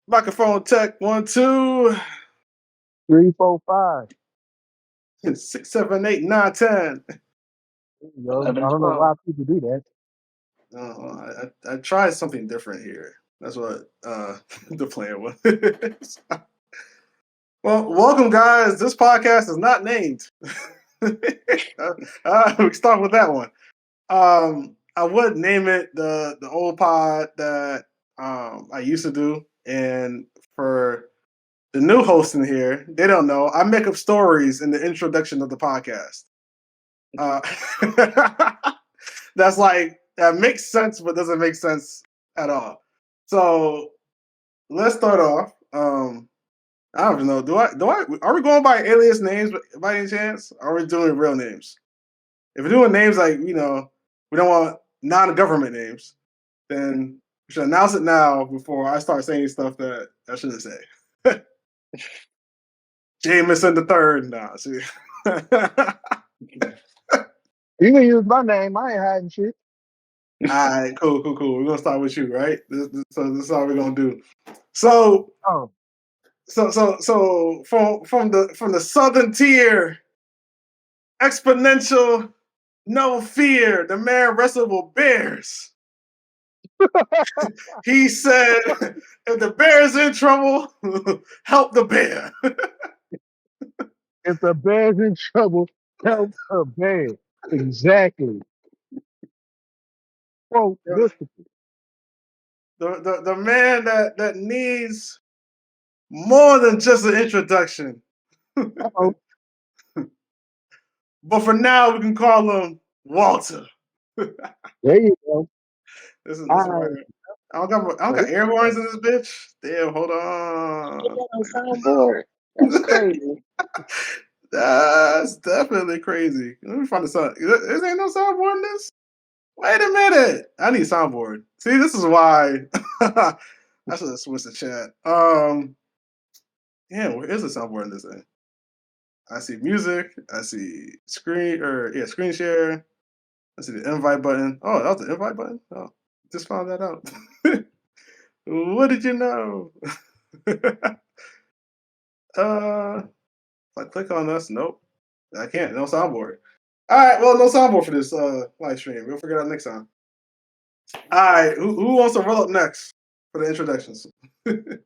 Microphone check 1, 2, 3, 4, 5. 6, 7, 8, 9, 10. I 11, don't know 12. why people do that. I tried something different here. That's what the plan was. Well, welcome, guys. This podcast is not named. We start with that one. I would name it the old pod that I used to do, and for the new hosts in here, they don't know. I make up stories in the introduction of the podcast. That's like that makes sense, but doesn't make sense at all. So let's start off. I don't even know. Do I? Are we going by alias names by any chance? Or are we doing real names? If we're doing names like we don't want non-government names, then we should announce it now before I start saying stuff that I shouldn't say. Jameson the Third. Nah, see. You can use my name. I ain't hiding shit. All right, cool. We're gonna start with you, right? So this is all we're gonna do. So Oh, from the southern tier, exponential, no fear. The man wrestled with bears. He said, "If the bear's in trouble, help the bear." if the bear's in trouble, help the bear. Exactly. Quote, the, listen. the man that needs more than just an introduction. Uh-oh. But for now, we can call him Walter. There you go. This is All right. right. I don't got air horns in this bitch. Damn, hold on. Soundboard. That's crazy. That's definitely crazy. Let me find the sound. There ain't no soundboard in this. Wait a minute. I need soundboard. See, this is why I should have switched the chat. Yeah, where is the soundboard in this thing? I see music. I see screen share. I see the invite button. Oh, that was the invite button? Oh, just found that out. What did you know? If I click on this, nope. I can't. No soundboard. All right, well, no soundboard for this live stream. We'll figure it out next time. All right, who wants to roll up next for the introductions? The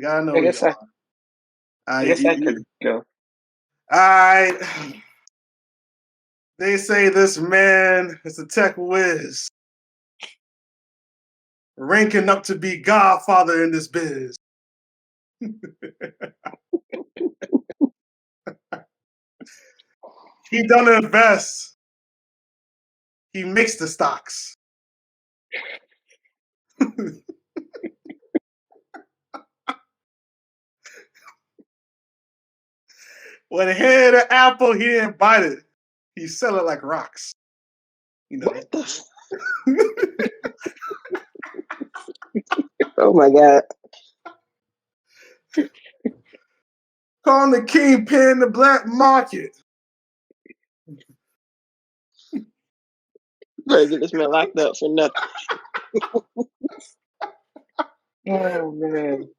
guy know I guess I could go. All right. They say this man is a tech whiz, ranking up to be Godfather in this biz. He don't invest. He mixed the stocks. When he hit an apple, he didn't bite it. He sell it like rocks. You know. What the? Oh my God. Call him the kingpin, the black market. Better get this man locked up for nothing. Oh man.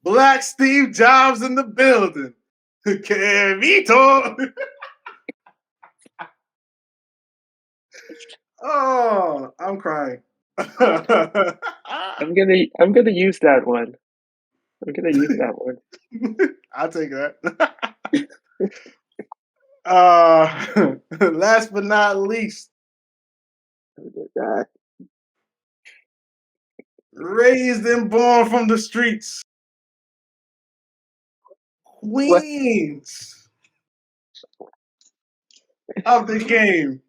Black Steve Jobs in the building. Kevito. Oh, I'm crying. I'm gonna use that one. I'll take that. Last but not least, Oh God. raised and born from the streets, queens of the game.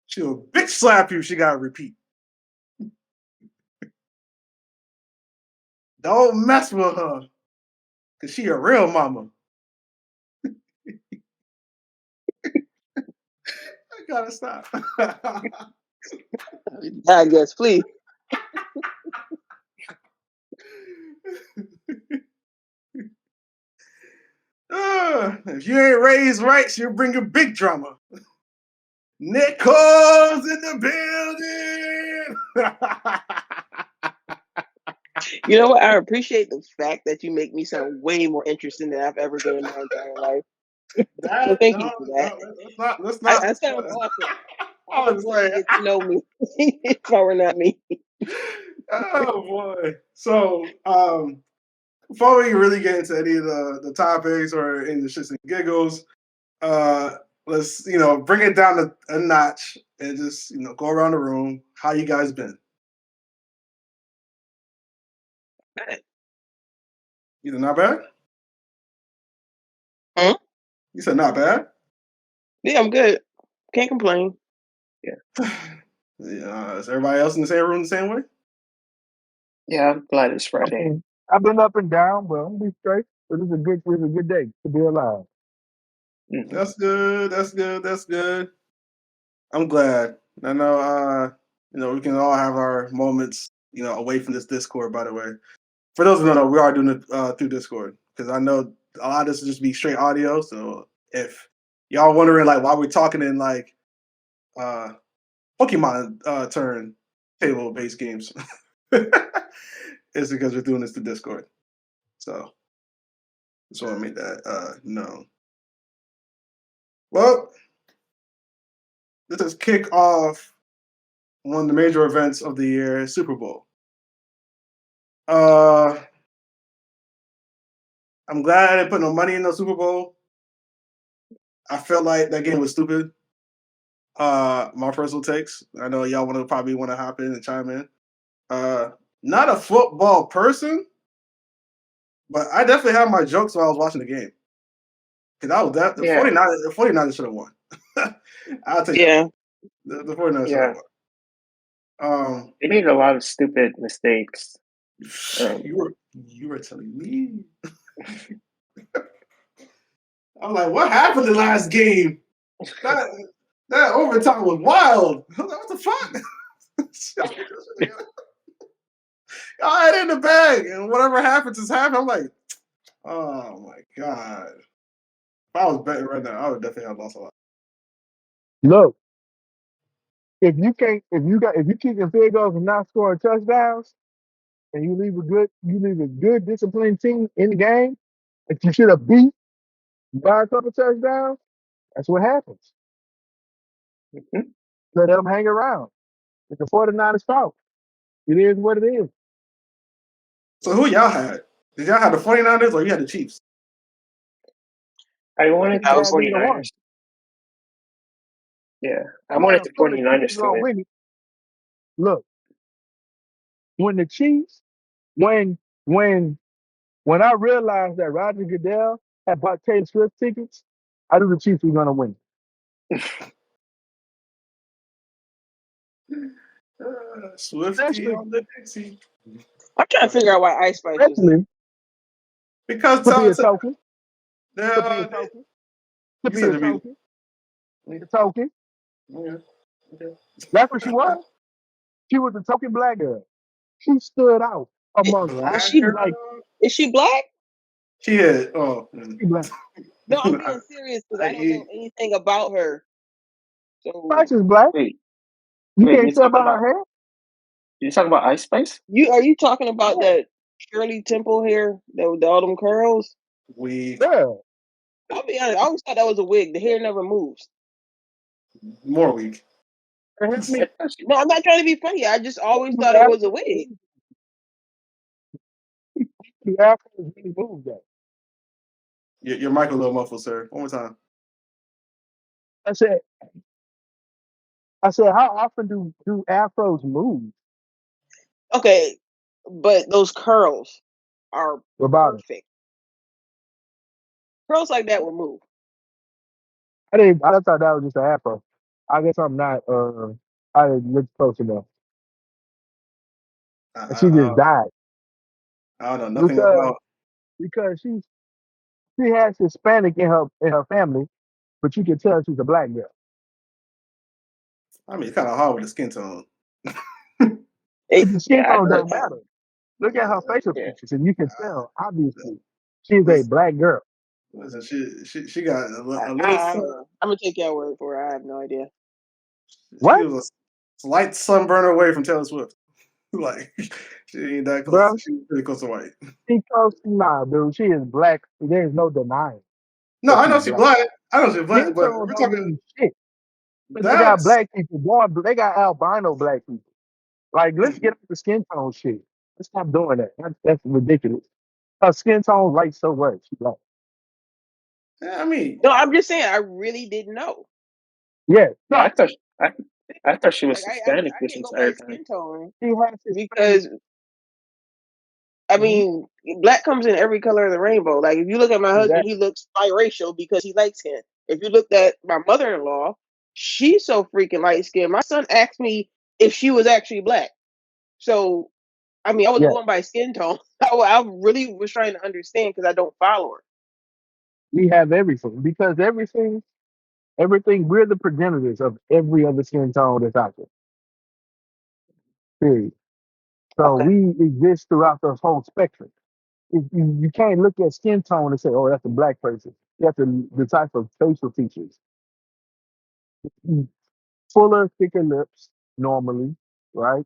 She'll bitch slap you. She gotta repeat. Don't mess with her, cause she a real mama. I gotta stop. I guess, please. If you ain't raised right, she'll bring you big drama. Nicole's in the building. You know what? I appreciate the fact that you make me sound way more interesting than I've ever been in my entire life. So That thank you no, for that. no, let's not. I sound awesome. I I would was want to like, get to know me if I were not me. oh boy. So, before we really get into any of the topics or any of the shits and giggles, uh, let's bring it down a notch and just go around the room. How you guys been? Either not bad. Huh? You said not bad. Yeah, I'm good. Can't complain. Yeah, is everybody else in the same room the same way? Yeah, I'm glad it's Friday. I've been up and down, but I'm be straight. It's a good day to be alive. Mhm. That's good. That's good. That's good. I'm glad. I know. We can all have our moments. Away from this Discord. By the way, for those who don't know, we are doing it through Discord because I know a lot of this will just be straight audio. So if y'all wondering like why we're talking in like uh Pokemon turn table based games, it's because we're doing this through Discord. So just want to make that known. Well, let us kick off one of the major events of the year, Super Bowl. I'm glad I didn't put no money in the Super Bowl. I felt like that game was stupid. My personal takes. I know y'all probably want to hop in and chime in. Not a football person, but I definitely had my jokes while I was watching the game. Because I was the 49ers should have won. I'll tell you. Yeah. The 49ers should have won. They made a lot of stupid mistakes. You were telling me. I'm like, what happened the last game? That overtime was wild. I was like, what the fuck? Y'all had it in the bag, and whatever happens is happening. I'm like, oh my god. If I was betting right now, I would definitely have lost a lot. Look, if you keep your field goals and not scoring touchdowns, and you leave a good disciplined team in the game that you should have beat by a couple touchdowns, that's what happens. Mhm. Let them hang around. It's the 49ers fault. It is what it is. So who y'all had? Did y'all have the 49ers or you had the Chiefs? I wanted I the had neither one. 49ers. Yeah, I Well, wanted the before the Chiefs 49ers to gonna win. win it, look, when the Chiefs, when when when I realized that Roger Goodell had bought Taylor Swift tickets, I knew the Chiefs were gonna win. Swifty Especially, on the Dixie. I'm trying to figure out why Ice Spice was there. especially Because to be a token, to be a you token, to be said a to be. token, a token. Yeah, okay. That's what she was. She was a token black girl. She stood out amongst Is Black she girl. like is she black? She had she black. No, I'm being serious because I don't know anything about her. So Spice is black. wait, You wait, can't tell by her hair. you talking about Ice Spice? Are you talking about that Shirley Temple hair, the all them curls? weak, Yeah. I'll be honest, I always thought that was a wig. The hair never moves. more weak. Her hair, I mean, No, I'm not trying to be funny. I just always thought it was a wig. the Afro is really moved that. Your mic a little muffled, sir. One more time. I said, how often do afros move? Okay, but those curls are What about it? perfect. Curls like that will move. I thought that was just an afro. I guess I'm not. I didn't look close enough. I, And she I, just died I don't know nothing because about. she has Hispanic in her family, but you can tell she's a black girl. I mean, it's kind of hard with the skin tone. But the skin I tone thought. don't matter. Look at her facial Yeah. features, and you can tell obviously she's a Listen, black girl. listen, she got a little. I'm gonna take your word for it. I have no idea. She What, was a slight sunburn away from Taylor Swift. Like she ain't that close. bro? She was pretty close to white. She close to nah, dude. She is black. There's no denying No, that I she's know she's black. black. I know she's black, Skin but tone we're don't talking mean shit. But they got that's black people born. They got albino black people. Like, let's get off the skin tone shit. Let's stop doing that. That's ridiculous. Her skin tone light so much. She black. yeah, I mean, No, I'm just saying I really didn't know. Yeah. No, No, I thought she was Like I Hispanic this can't go by entire time. skin tone she has Hispanic. because I Mhm. mean black comes in every color of the rainbow. Like if you look at my husband, Exactly. he looks biracial because he likes him. If you looked at my mother-in-law, she's so freaking light skinned. My son asked me if she was actually black. So I mean, I wasn't Yeah. going by skin tone. I really was trying to understand because I don't follow her. We have everything because everything. We're the progenitors of every other skin tone that's out there. Period. So Okay. we exist throughout the whole spectrum. You can't look at skin tone and say, "Oh, that's a black person." You have to the type of facial features. Mm, Fuller, thicker lips normally, right?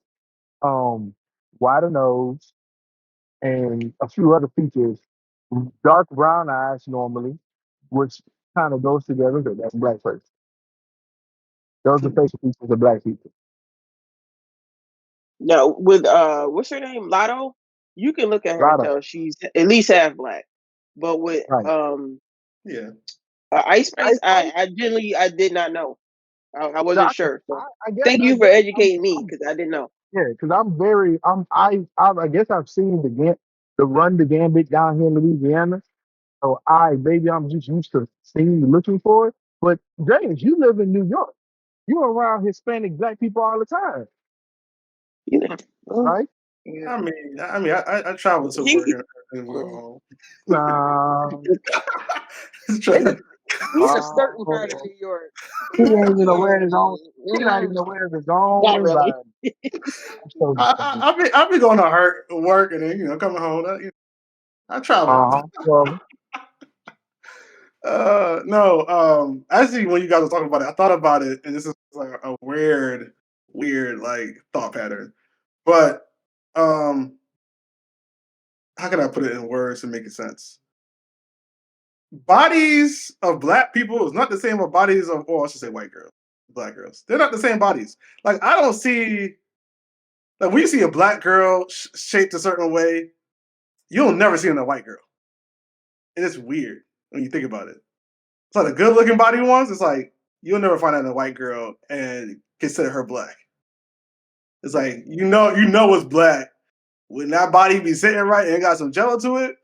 Um, Wider nose, and a few other features. Dark brown eyes normally, which kind of goes together. But that's a black person. Those are facial features of black people. No, with what's her name, Lotto? You can look at A her and lot of tell she's at least half black. But with right. yeah. Ice Spice, Ice Spice. I did not know. I So wasn't sure. So I guess thank you for educating me because I didn't know. yeah, because I'm very I guess I've seen the run the gambit down here in Louisiana. So maybe I'm just used to seeing looking for it. But James, you live in New York. You're around Hispanic black people all the time, You know, well, right? Yeah. I travel to work he, and we're home. Nah, he's Try- a certain part of oh, New York. he He ain't ain't even here. aware of his own. He not even aware of his own Not really. environment. I'm so disappointed. I'll be going to work and then coming home. I travel. Well, No, actually, when you guys were talking about it, I thought about it, and this is like a weird like thought pattern. But how can I put it in words to make it sense? Bodies of black people is not the same as bodies of, I should say, white girls, black girls. They're not the same bodies. Like I don't see, like when you see a black girl shaped a certain way, you'll never see it in a white girl, and it's weird when you think about it. It's like the good looking body ones. It's like you'll never find that in a white girl and consider her black. It's like you know it's black when that body be sitting right and got some jello to it.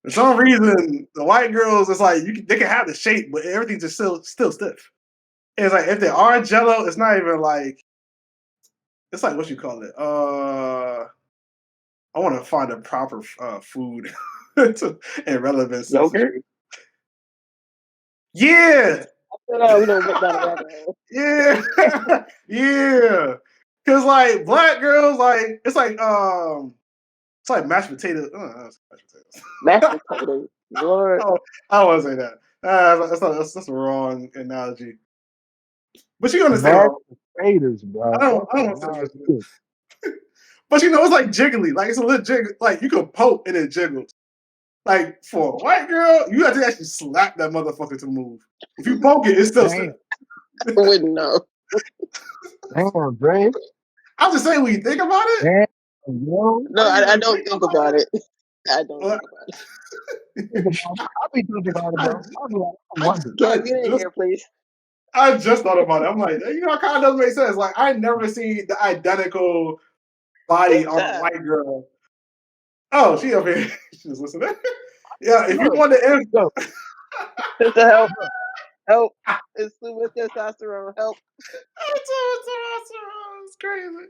For some reason, the white girls, it's like they can have the shape, but everything's just still stiff. And it's like if they are jello, it's not even like it's like what you call it. I want to find a proper food and relevance. Yogurt? Yeah, We don't get down a rabbit hole. yeah, yeah. Cause like black girls, like it's like mashed potatoes. Mashed Mashed potatoes. potatoes. Lord. I don't want to say that. That's a wrong analogy. But you understand mashed what potatoes, bro. That's I a don't want to say wild mashed potatoes. shit. But it's like jiggly. Like it's a little jiggle. Like you can poke and it jiggles. Like for a white girl, you have to actually slap that motherfucker to move. If you poke it, it's still stiff. Damn, I wouldn't know. damn, Dre. I'm just saying when you think about it. Damn, yo. No, I don't think about it. I don't Well, think about it. I'll be thinking about it, I, bro. I'll be like, I I, wonder. I Kev, get in just here, please. I just thought about it. I'm like, it kind of doesn't make sense. Like I never seen the identical body on a white girl. Oh, she up here. She's listening. Yeah, if you Look, want to look, Sister, help. It's too much testosterone. Help. it's crazy.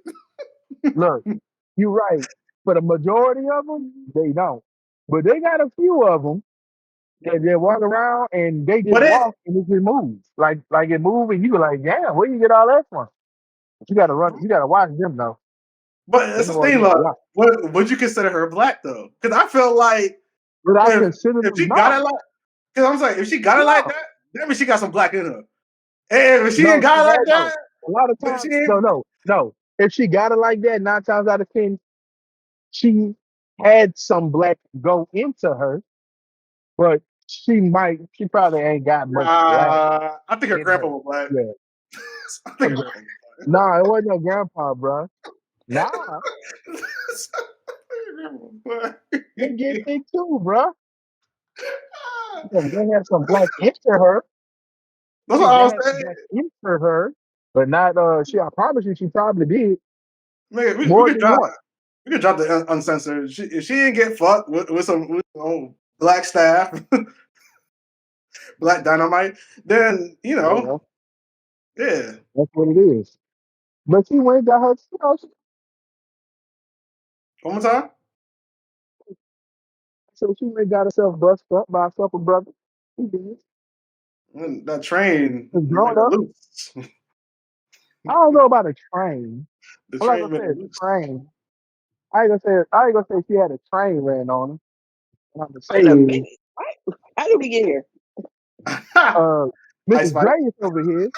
look. You're right. For the majority of them, they don't. But they got a few of them that they walk around and they just But walk and it just moves. Like it move and you like, damn, where you get all that from? But you gotta run. You gotta watch them though. that's Them the the ones thing, you gotta like, watch. would you consider her black though? Because I feel like But I if consider if them she got it no, like, because I'm saying if she got it like no. that means she got some black in her. Hey, if she ain't No, got she it like had no. that, A lot of if she times, ain't, no. If she got it like that, 9 times out of 10, she had some black go into her, but she probably ain't got much black I think her in grandpa her. was black. Yeah. I think her grandpa Nah, it wasn't no grandpa, bro. Nah, was black. I think her grandpa was black. they get thick too, bro. They had some black into her. That's They what I was had some saying. black into her, but not I promise you she probably did Man, we more could than drop one. we could drop the uncensored. If she didn't get fucked with some black staff, black dynamite, then Yeah, yeah. that's what it is. But she went and got her, One more time. so she went and got herself bust up by a couple brothers. She did. That train She's made growing her up. loose. I don't know about a train. The I'm not train gonna made say her a loose. train. I ain't gonna say she had a train ran on her. What I'm gonna say Wait a is, minute. What? How did we get here? uh, Ice Mrs. Spice. Gray is over here.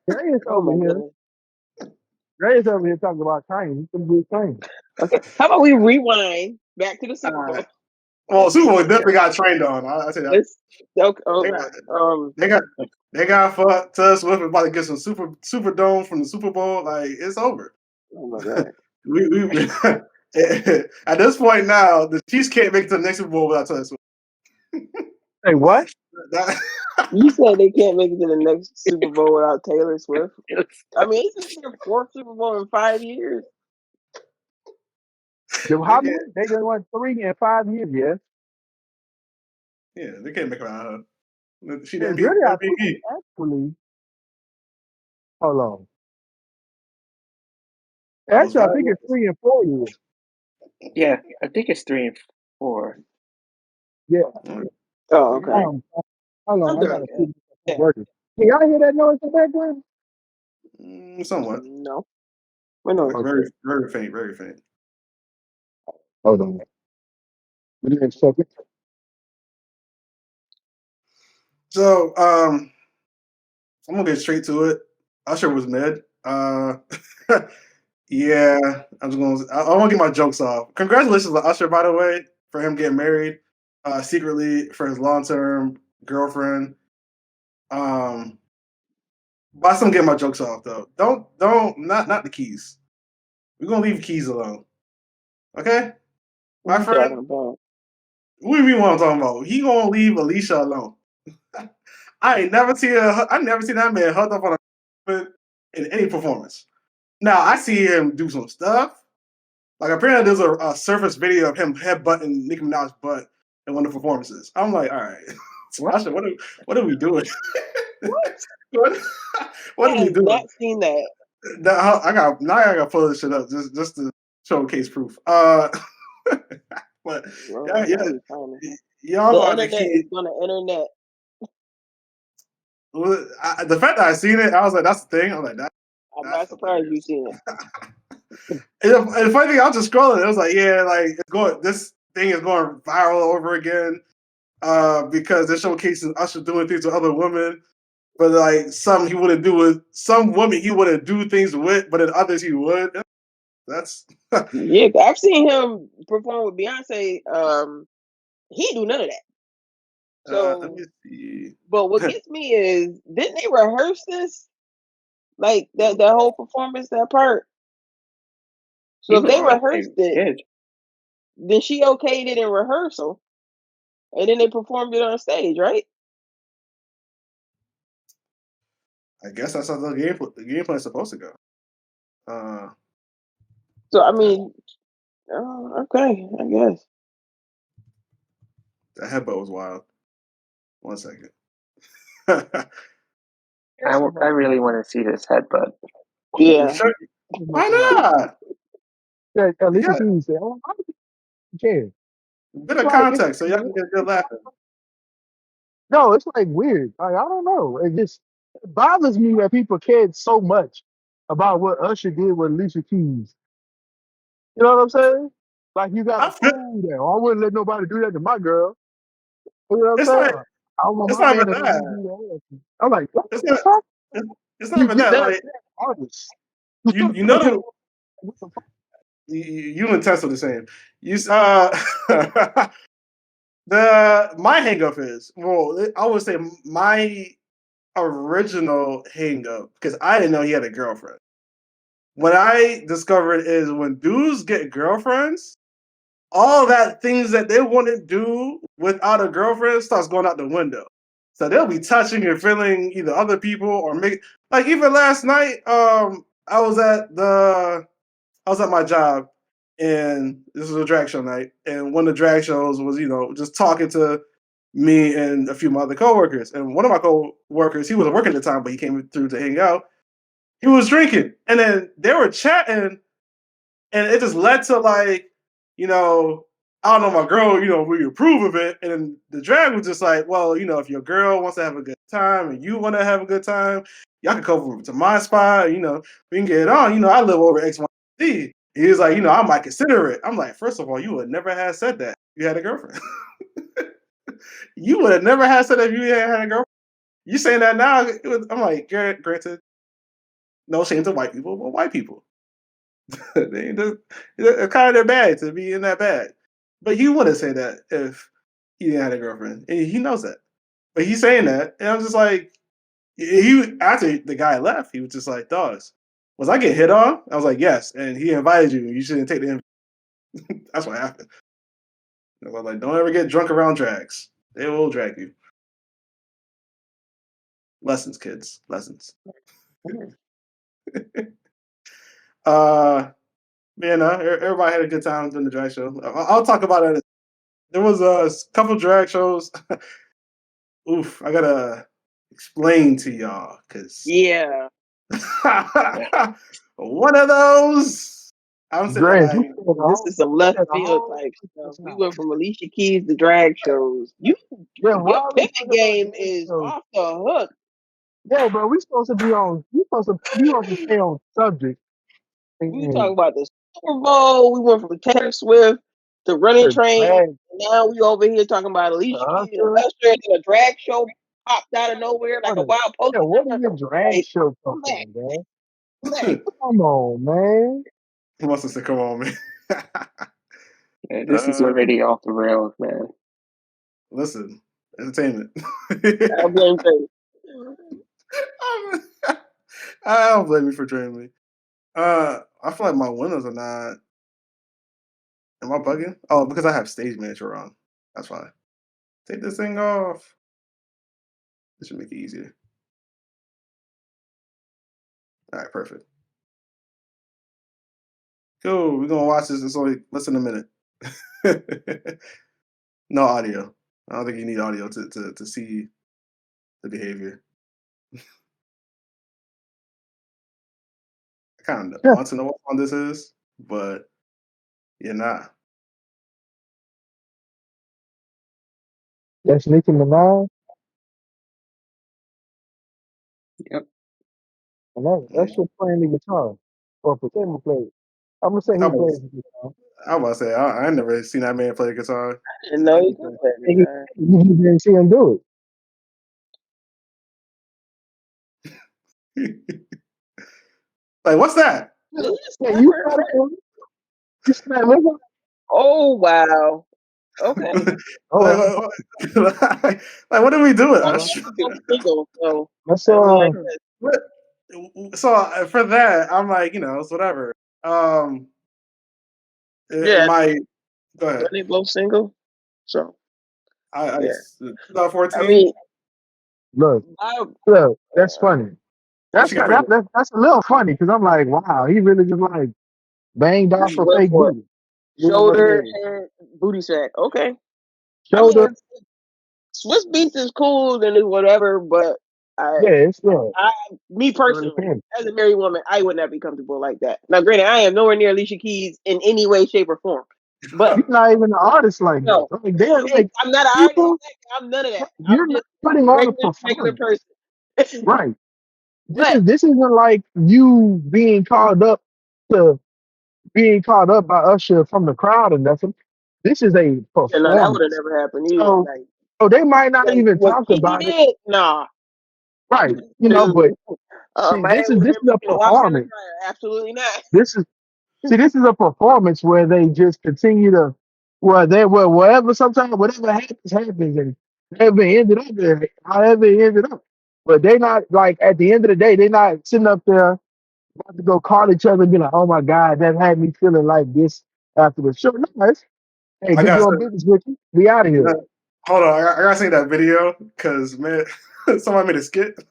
Gray is Oh over my here. goodness. Gray is over here talking about trains. Some good trains. Okay. How about we rewind back to the Super Uh, Bowl? well, Super Bowl definitely got trained on. I say that. Let's. Okay. Oh They got Lord. they got they got fucked. Taylor Swift about to get some super dome from the Super Bowl. Like it's over. Oh my God. we at this point now, the Chiefs can't make it to the next Super Bowl without Taylor Swift. Hey, what? That, You said they can't make it to the next Super Bowl without Taylor Swift. I mean, it's their fourth Super Bowl in 5 years. they How many? can't. They just won 3 in 5 years. Yeah. Yeah, they can't make it without her. She the It's really, I think MVP. it's actually. Hold on. Most Actually, I think valuable. it's 3 and 4 years. Yeah, I think it's 3 and 4. Yeah. Oh, okay. Hold on. I'm I doing gotta see good. if Yeah. it's working. Can y'all hear that noise in the background? Somewhat. No. We're not. Okay. Very faint. Very faint. Hold on. Give me a second. So, I'm gonna get straight to it. Usher was mid. Yeah, I want to get my jokes off. Congratulations to Usher, by the way, for him getting married secretly for his long-term girlfriend. But I still get my jokes off though. Not the keys. We're gonna leave the keys alone. Okay? What My are you talking friend, about? what do you mean what I'm talking about? He gonna leave Alicia alone. I never seen that man hugged up on a woman in any performance. Now I see him do some stuff. Like apparently there's a surface video of him headbutting Nicki Minaj's butt in one of the performances. I'm like, all right, What? Usher, what are we doing? What? what, what I are we have doing? not seen that. I gotta pull this shit up just to showcase proof. But Lord, yeah, let me find it. y'all The gonna have to internet is keep. gonna internet. The fact that I seen it, I was like, that's the thing. I was like, I'm that's not surprised you've hilarious. seen it. And the funny thing, I was just scrolling. It was like, yeah, like it's going. This thing is going viral over again because they're showcasing Usher doing things with other women, but like some he wouldn't do with some women he wouldn't do things with, but in others he would. That's Yeah, I've seen him perform with Beyonce. He do none of that. let me So, see. but what gets me is, didn't they rehearse this? Like that whole performance, that part. So He if was they on the rehearsed same it, kid. then she okayed it in rehearsal, and then they performed it on stage, right? I guess that's how the gameplay is supposed to go. So I mean, oh, okay, I guess. That headbutt was wild. 1 second. I really want to see this headbutt. Yeah. Sure. Why not? Yeah, Alicia Yeah, Keys said, "Oh, I don't care." bit It's of like it's context, so y'all can get good laughing. no, it's like weird. Like I don't know. It bothers me that people cared so much about what Usher did with Alicia Keys. You know what I'm saying? Like you gotta I feel prove that. Oh, I wouldn't let nobody do that to my girl. You know what I'm it's saying? like I want it's my not man even to let me that. do that. I'm like, what It's the not fuck? It's not even You that. that's Like artists. you know you and Tess are the same. You the my hang up is I would say my original hang up because I didn't know he had a girlfriend. What I discovered is when dudes get girlfriends, all that things that they want to do without a girlfriend starts going out the window. So they'll be touching and feeling either other people or make like even last night. I was at my job and this was a drag show night, and one of the drag shows was just talking to me and a few of my other coworkers, and one of my coworkers he wasn't working at the time, but he came through to hang out. He was drinking, and then they were chatting, and it just led to I don't know, my girl, we approve of it. And then the drag was just like, well, if your girl wants to have a good time and you want to have a good time, y'all can come over to my spot, we can get it on. I live over X, Y, Z. He was like, I might consider it. I'm like, first of all, you would never have said that if you had a girlfriend. You would have never have said that if you had a girlfriend. You saying that now, I'm like, granted, no shame to white people, but white people. It's kind of bad to be in that bad. But he wouldn't say that if he didn't have a girlfriend. And he knows that. But he's saying that. And I'm just like, after the guy left, he was just like, dogs, was I get hit on? I was like, yes. And he invited you. You shouldn't take the invite. That's what happened. I was like, don't ever get drunk around drags. They will drag you. Lessons, kids. Lessons. Everybody had a good time during the drag show. I'll talk about it. There was a couple drag shows. Oof, I gotta explain to y'all because Yeah. one of those. I'm sitting there Grant, you like, said the This whole, is some you left said the field whole type stuff. just We now. went from Alicia Keys to drag shows. Yeah, why Your are we pivot talking about game drag is shows? off the hook. Yeah, but we supposed to be on. We supposed to stay on subject. We talking And about the Super Bowl. We went from Taylor Swift to Running the Train. drag Now we over here talking about Alicia Keys and Usher. Usher, and then a drag show popped out of nowhere like What a a wild yeah, what is Pokemon. your drag Like, show come back, talking, man? come back. Come on, man. he wants to say, come on, man. Yeah, this is already off the rails, man. Listen, entertainment. I blame Taylor. I don't blame you for draining me. I feel like my windows are not. Am I bugging? Oh, because I have stage manager on. That's why. Take this thing off. This should make it easier. All right, perfect. Cool. We're gonna watch this. It's only less than a minute. No audio. I don't think you need audio to see the behavior. I kind of Yeah, want to know what one this is, but you're not. that's Nicki Minaj. Yep. And that's just playing the guitar. Or pretend to play it. I'm gonna say I he plays was, the guitar. I was about to say I never seen that man play guitar. I didn't know you could play And guitar. you didn't see him do Like, what's that? it. Did he Yeah, slap you her? got it. You said, look. Oh wow. Okay. Oh, that's like, what are we doing? I'm uh, both single, so that's I might. What- So for that, I'm like, it's whatever. It Yeah, might go ahead. they both single. So I yeah. I 2014. mean, look, I, that's funny. What she got for you? That's a little funny because I'm like, wow, he really just like banged off just a went fake for it. booty. This is what it Shoulder, is. head, booty sack. Okay. I mean, Shoulder, Swiss Beats is cool and whatever, but I, yeah, it's good. I, me Really personally, can. as a married woman, I would not be comfortable like that. Now, granted, I am nowhere near Alicia Keys in any way, shape, or form, but You're not even an artist like that. no, Like they're like I'm not an artist. people. I'm none of that. I'm You're not just putting a on a regular performance, person. right? But This isn't like you being called up by Usher from the crowd or nothing. This is a yeah, no, that would have performance. never happened either. So Like they might not even what talk Kiki about it. did, nah. right. You know, but see, My head this is was this never is a in the washer and the performance. dryer. Absolutely not. This is See, this is a performance where they just continue to, whatever, sometimes whatever happens, and however it ended up there, however it ended up. But they not like at the end of the day, they're not sitting up there about to go call each other and be like, oh my God, that had me feeling like this after the show. No, hey, I good gotta doing say, business with you. We out of here. hold on, I gotta see that video because man, somebody made a skit.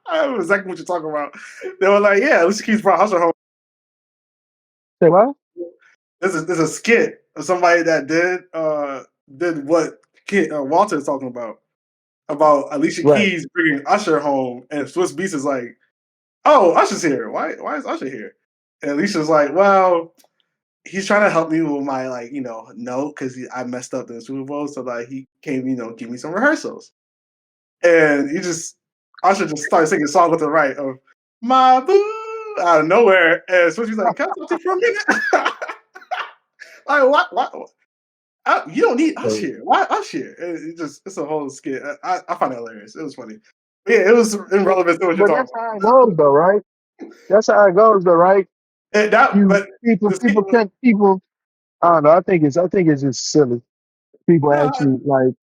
I know exactly what you're talking about. They were like, "Yeah, Alicia Keys brought Usher home." Say what? This is a skit of somebody that did what Walter is talking about Alicia Right. Keys bringing Usher home, and Swiss Beats is like, "Oh, Usher's here. Why is Usher here?" And Alicia's like, "Well, he's trying to help me with my note because I messed up in the Super Bowl, so like he came give me some rehearsals." And Usher just started singing a song with the right of my boo out of nowhere, and Swiss Beats like, "Can I talk to you for a minute?" Like what? You don't need us So, here. Why us here? It's a whole skit. I find it hilarious. It was funny. But yeah, it was but, irrelevant to what you're but talking that's how it goes, though, right? That's how it goes, though, right? about. And that, You but people, the skit people was can't people. I don't know. I think it's just silly. People no. actually like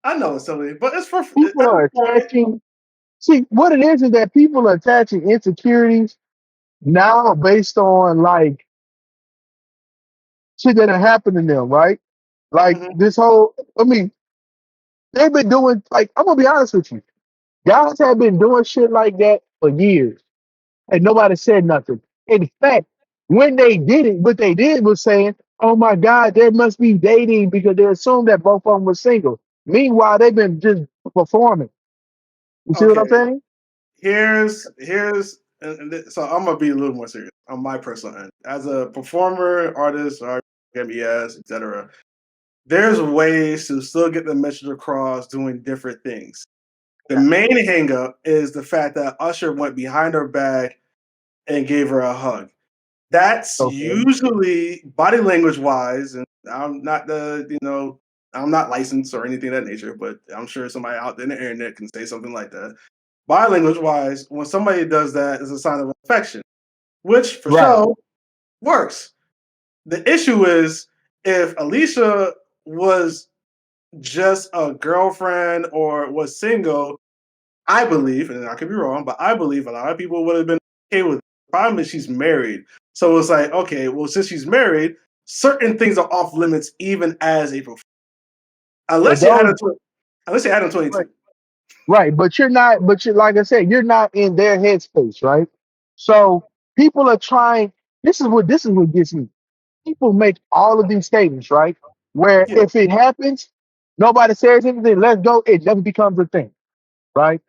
I know it's silly, but it's for at people this are point. attaching. See, what it is that people are attaching insecurities now based on like shit that happened to them, right? Like Mhm. this whole. I mean, they've been doing like I'm gonna be honest with you. Guys have been doing shit like that for years, and nobody said nothing. In fact, when they did it, what they did was saying, "Oh my God, they must be dating," because they assumed that both of them were single. Meanwhile, they've been just performing. You see what I'm Okay, saying? so I'm gonna be a little more serious on my personal end. As a performer, artist, or MES, etc., there's ways to still get the message across doing different things. The main hangup is the fact that Usher went behind her back and gave her a hug. That's Okay. usually body language wise, and I'm not licensed or anything of that nature, but I'm sure somebody out there in the internet can say something like that. Body language wise, when somebody does that, is a sign of affection, which for Right. sure works. The issue is if Alicia was just a girlfriend or was single, I believe, and I could be wrong, but I believe a lot of people would have been okay with it. The problem is she's married. So it's like, okay, well, since she's married, certain things are off limits even as a performer. But Unless you had those a unless you had a right, 22. right. But you're not, but you like I said, you're not in their headspace, right? So people are trying this is what gets me. People make all of these statements, right? Where Yeah. if it happens, nobody says anything, let's go, it just becomes a thing, right?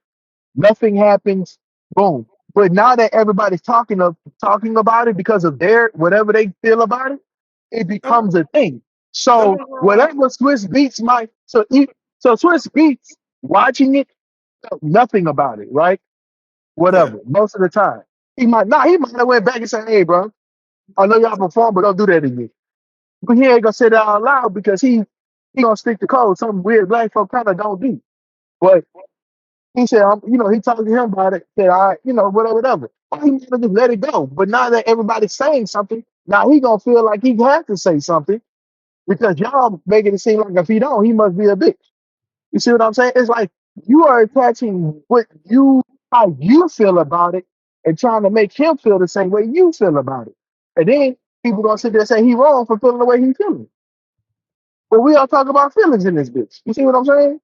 Nothing happens, boom. But now that everybody's talking about it because of their whatever they feel about it, it Don't, becomes a thing. don't So get me wrong. whatever Swiss Beats might so Swiss Beats watching it felt nothing about it, right? Yeah. Whatever. Most of the time. He might have went back and said, hey bro, I know y'all perform, but don't do that again. But he ain't gonna say that out loud because he gonna stick to code. Some weird black folk kind of don't do. But he said, he talked to him about it. Said, whatever. Or he might have just let it go. But now that everybody's saying something, now he gonna feel like he has to say something because y'all making it seem like if he don't, he must be a bitch. You see what I'm saying? It's like you are attaching how you feel about it, and trying to make him feel the same way you feel about it. And then people gonna sit there and say he wrong for feeling the way he feeling. But we all talk about feelings in this bitch. You see what I'm saying?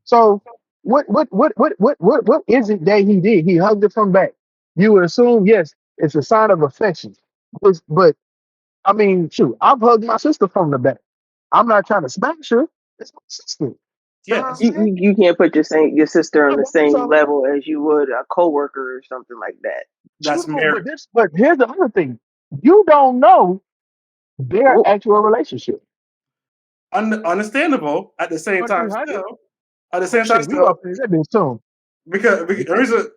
So what is it that he did? He hugged her from back. You would assume, yes, it's a sign of affection. But I mean, shoot, I've hugged my sister from the back. I'm not trying to smash her. It's my sister. You know what I'm Yes. saying? You can't put your sister on the same So level as you would a coworker or something like that. That's true, marriage. but here's the other thing. You don't know their Oh, actual relationship. Understandable at the same But time through her still. though. At the Oh same time shit, we go still, up there. That bitch soon. because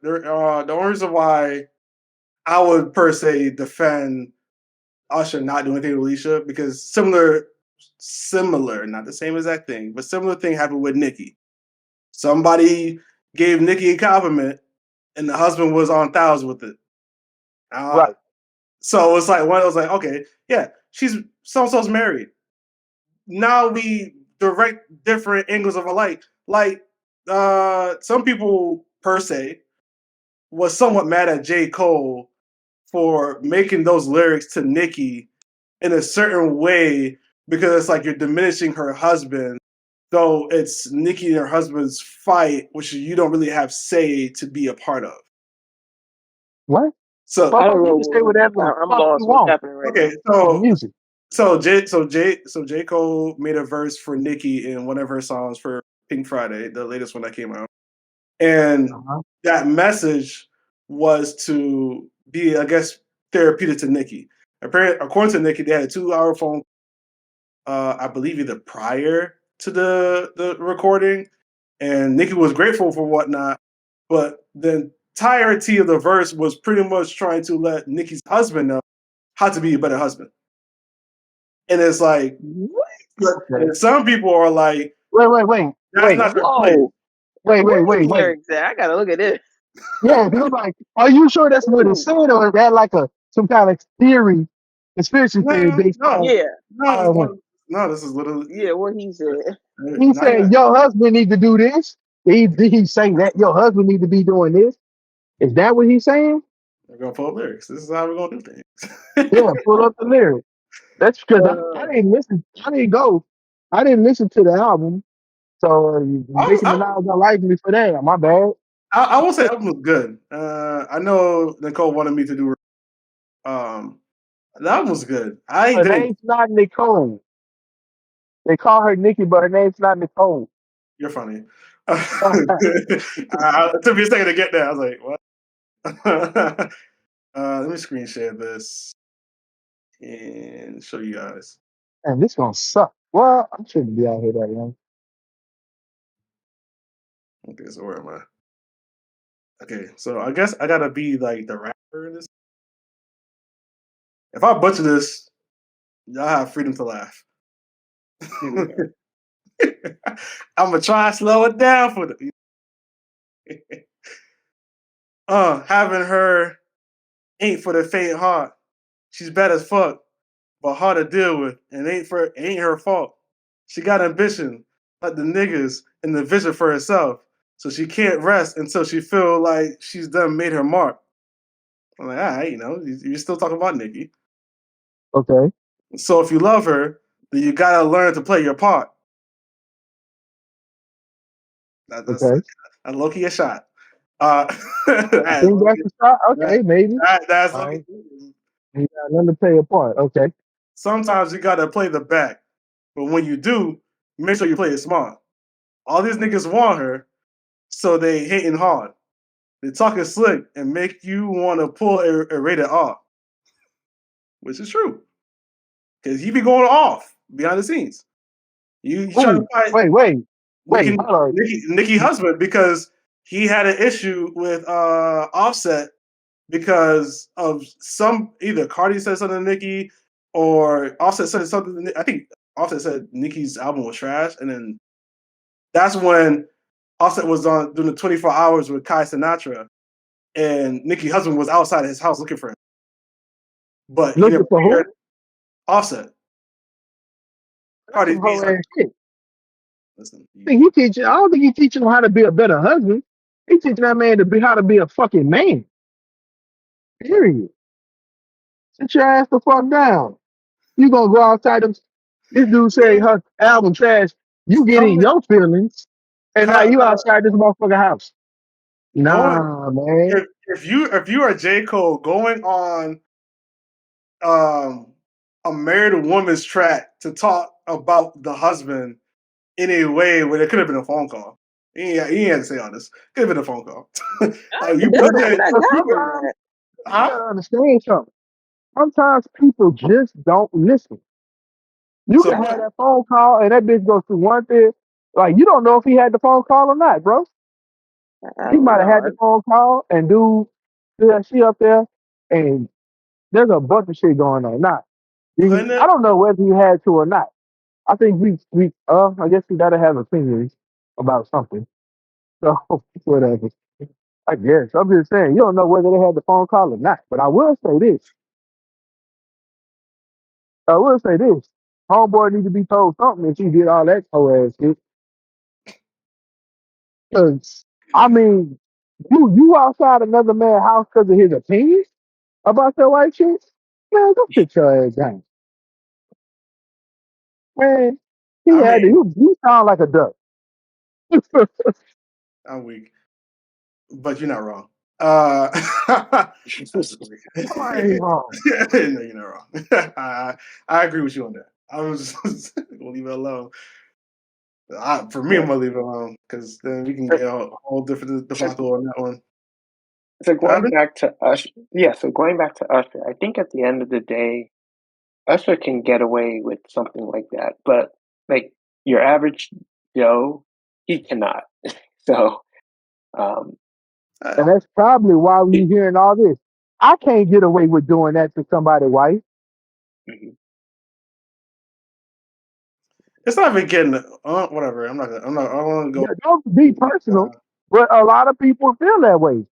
the only reason why I would per se defend Usher not doing anything with Alicia because similar, not the same exact thing, but similar thing happened with Nicki. Somebody gave Nicki a compliment, and the husband was on thousands with it. Uh, Right. so it's like one. I was like, okay, yeah, she's so-and-so's married. Now we direct different angles of a light. Like some people per se was somewhat mad at J. Cole for making those lyrics to Nicki in a certain way because it's like you're diminishing her husband, though it's Nicki and her husband's fight, which you don't really have say to be a part of. What? So I don't Motherfucker, you know. can say whatever the I'm fuck lost. you What's want. happening right okay, now? It's music. so J. Cole made a verse for Nicki in one of her songs for Pink Friday, the latest one that came out. And Uh-huh. that message was to be, I guess, therapeutic to Nicki. Apparently, according to Nicki, they had a 2 hour phone, I believe either prior to the recording, and Nicki was grateful for whatnot, but the entirety of the verse was pretty much trying to let Nicki's husband know how to be a better husband. And it's like, What? Okay. and some people are like, that's Wait. not their place. Whoa. Where these Wait. lyrics at? I gotta look at this. Yeah, he was like, are you sure that's what it Ooh. said, or is that like some kind of theory, conspiracy theory No, based no, on Yeah. no, what? no. This is literally Yeah. What he said. He not said yet. your husband need to do this. Did he say that your husband need to be doing this? Is that what he's saying? We're gonna pull up lyrics. This is how we're gonna do Yeah, things. pull up the lyrics. That's because I uh, didn't listen. I didn't go. I didn't listen to the album. So I, Nicki I, Minaj don't like me for that. My bad. I will say the album was good. I know Nicole wanted me to do. The album was good. I Her didn't. name's not Nicole. They call her Nicki, but her name's not Nicole. You're funny. It took me a second to get there. I was like, what? Let me screen share this and show you guys. And this gonna suck. Well, I shouldn't be out here that young. Okay, so where am I? Okay, so I guess I gotta be like the rapper in this. If I butcher this, y'all have freedom to laugh. Here we go. I'm gonna try and slow it down for the. Having her ain't for the faint heart. She's bad as fuck, but hard to deal with, and ain't her fault. She got ambition, like the niggas, and the vision for herself. So she can't rest until she feel like she's done made her mark. I'm like, all right, you're still talking about Nicki. Okay. So if you love her, then you gotta learn to play your part. That's Okay. a low-key a shot. Uh, You that's think that's low-key, a shot? that, Okay, maybe. that's All low-key. right. You got nothing to play a part. Okay. Sometimes you gotta play the back, but when you do, make sure you play it smart. All these niggas want her, so they hating hard. They talking slick and make you want to pull a rated R, which is true. Because he be going off behind the scenes. You try to Ooh, fight wait. Hold Nicki on. husband because he had an issue with Offset because of some either Cardi said something to Nicki or Offset said something. I think Offset said Nicki's album was trash, and then that's when Offset was on doing the 24 hours with Kai Sinatra, and Nicki's husband was outside his house looking for him, but he Looking didn't for bring her. who? Offset, That's Cardi some B's whole ass husband. shit. Listen, I don't think he teaching him how to be a better husband. He teaching that man to be how to be a fucking man. Period. Sit your ass the fuck down. You gonna go outside them. This dude say her album trash. You get in coming, your feelings, and now you outside this motherfucker house. going Nah, man. if you are J. Cole going on um a married woman's track to talk about the husband in a way where it could have been a phone call. He had to say all this. Could have been a phone call. Like you That's put not it, what I But got from sometimes that. you huh? gotta understand something. Sometimes people just don't listen. You So can have that phone call and that bitch goes through one thing. Like you don't know if he had the phone call or not, bro. I He don't might have know. had the phone call and do that shit up there, and there's a bunch of shit going on. Not, putting I it, don't know whether he had to or not. I think I guess we gotta have opinions about something. So whatever. I guess. I'm just saying, you don't know whether they had the phone call or not. But I will say this. I will say this. Homeboy need to be told something if he did all that whole ass shit. Because, I mean, you outside another man's house because of his opinion about your white shit? Man, go sit your ass down. Man, he I had to, mean, you sound like a duck. I'm weak, but you're not wrong. Uh, that's just weak. I ain't wrong. No, you're not wrong. I agree with you on that. I was just gonna leave it alone. For me, I'm Yeah. gonna leave it alone because then we can So, get a whole different so, debacle on that one. so What going happened? back to Usher, yeah. So going back to Usher, I think at the end of the day, Usher can get away with something like that, but like your average Joe, he cannot. So, um, And Uh, that's probably why we it, hearing all this. I can't get away with doing that to somebody white. mhm. it's not even getting. Whatever. I'm not. I'm not. I don't want to go. Yeah, don't be personal, but a lot of people feel that way.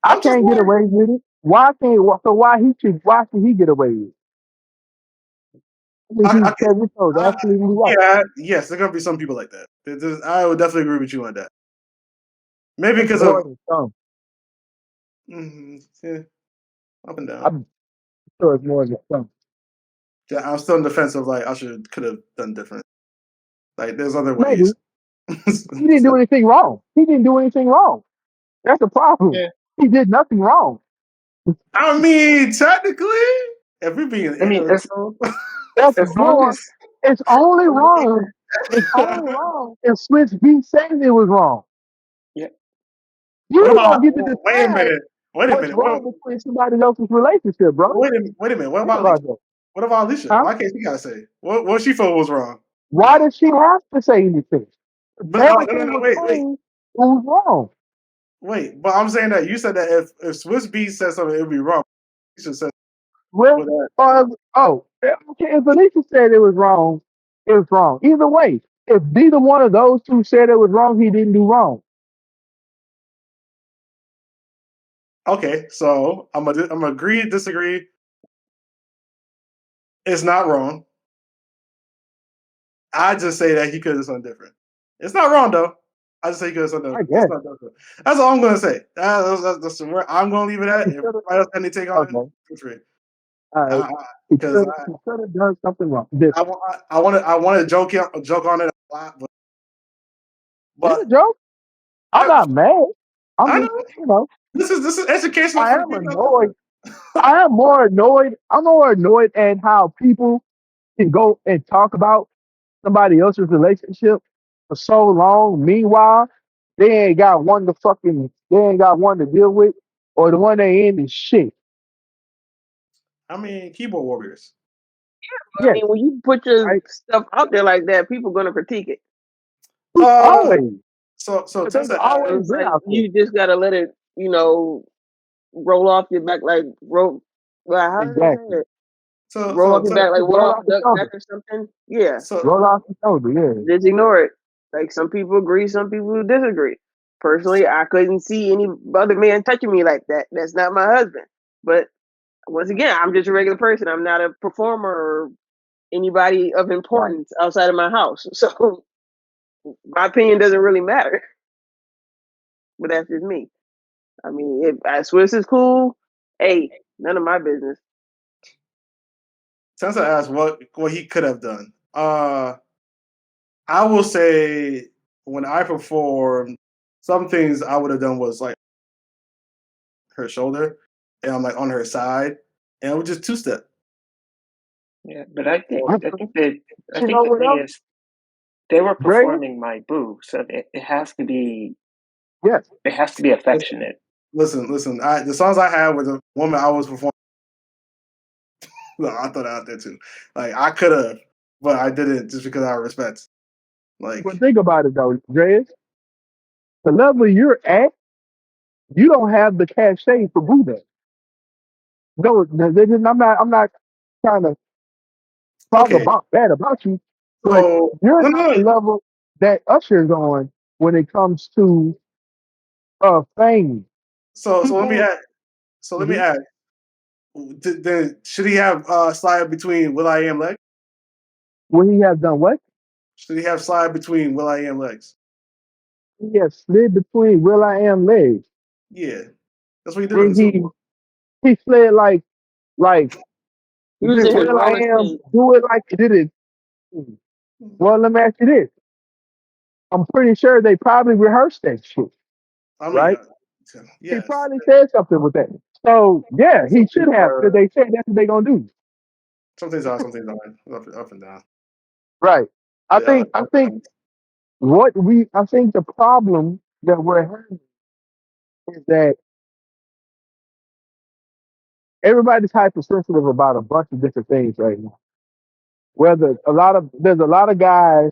I I'm just can't get like. away with it. Why can't? So why should he get away with it? I mean, I, he's I, 7 years old. I, Absolutely right. yeah. Yes, there's gonna be some people like that. I would definitely agree with you on that. Maybe It's because of. more than some. Yeah, up and down. I'm sure it's more than some. Yeah, I'm still in defense of like I could have done different. Like there's other Maybe ways. he didn't do anything wrong. He didn't do anything wrong. That's the problem. Yeah. He did nothing wrong. I mean, technically, if we're being I mean, analytical, That's as long more. as It's only wrong. It's only wrong if Switch B says it was wrong. yeah, You what about? don't get to Wait a decide minute. Wait a what's minute. What? wrong between somebody else's relationship, bro. Wait a minute. What Think about Alicia? about that. What about Alicia? Huh? Why can't she gotta say what she felt was wrong? Why does she have to say anything? If But no, everything no, was wait. clean, it was wrong. Wait, but I'm saying that you said that if Swiss Beats said something, it would be wrong. You should say Well, with that. okay, if Alicia said it was wrong, it was wrong. Either way, if neither one of those two said it was wrong, he didn't do wrong. Okay, so I'm gonna agree, disagree. It's not wrong. I just say that he could have done different. It's not wrong though. I just say he could have done I It's guess. not different. That's all I'm gonna say. That's where I'm gonna leave it at. He If should have. everybody else had any take on it, Okay. feel free. All right. He Because could have done something wrong. I, Different. I want to joke on it a lot, It's but a joke. I'm I, not mad. I'm I just, know you know, this is educational I for the am people out there. annoyed. I am more annoyed. I'm more annoyed at how people can go and talk about somebody else's relationship for so long. Meanwhile, they ain't got one to deal with, or the one they in is shit. I mean, keyboard warriors. I Yes, mean, when you put your right. stuff out there like that, people gonna critique it. Uh, Always. so But they've Tessa always It's asked. been like out there. you just gotta let it, roll off your back like roll. Well, how do they say Exactly. it? So Roll off so your so back like Just water roll off off a the duck's back shoulder. or something. Yeah, so Roll off the shoulder. Yeah. just ignore it. Like some people agree, some people disagree. Personally, I couldn't see any other man touching me like that. That's not my husband. But once again, I'm just a regular person. I'm not a performer or anybody of Right. importance outside of my house. So my opinion doesn't really matter. But that's just me. I mean, if Swiss is cool, hey, none of my business. Tessa asked what he could have done. I will say when I performed, some things I would have done was like her shoulder, and I'm like on her side, and it was just two step. yeah. But I think I, I think that I you think know the what thing else? is they were Dre? performing my boo, so it has to be Yes. affectionate. Listen. The songs I had with the woman I was performing, I thought out there too. Like I could have, but I didn't just because I respect. But Like think about it though, Dre. The level you're at, you don't have the cachet for Boo That. I'm not trying to talk okay, about bad about you, but so you're no, not no, the no. level that Usher's on when it comes to fame. So let me People, ask. So let me mhm. ask. Then should he have slide between Will I Am legs? Would he have done what? Should he have slide between Will I Am legs? He has slid between Will I Am legs. Yeah, that's what he did in the And Super Bowl. he slid like He was did in his Will I raw Am state. do it like did it? Well, let me ask you this. I'm pretty sure they probably rehearsed that shit, I mean, right? He yes. probably said something with that. So yeah, he should have because they said that's what they gonna do. Some things are up and down. Right. I Yeah, think I think I think the problem that we're having is that everybody's hypersensitive about a bunch of different things right now. Whether there's a lot of guys,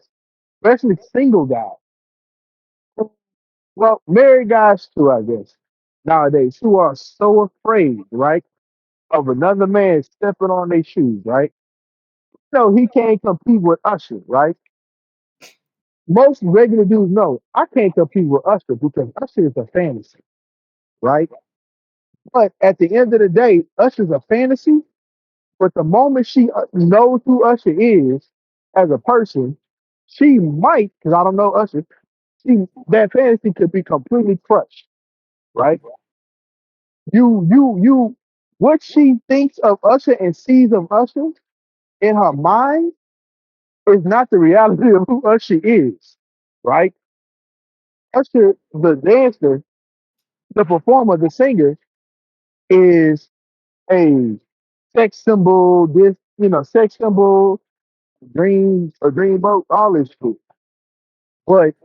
especially single guys, well, married guys too, I guess, nowadays, who are so afraid, right, of another man stepping on their shoes, right? No, he can't compete with Usher, right? Most regular dudes know I can't compete with Usher because Usher is a fantasy, right? But at the end of the day, Usher's a fantasy. But the moment she knows who Usher is as a person, she might, because I don't know Usher, that fantasy could be completely crushed, right? You, what she thinks of Usher and sees of Usher in her mind is not the reality of who Usher is, right? Usher, the dancer, the performer, the singer, is a sex symbol. This, sex symbol, dream, a dreamboat, all this shit. But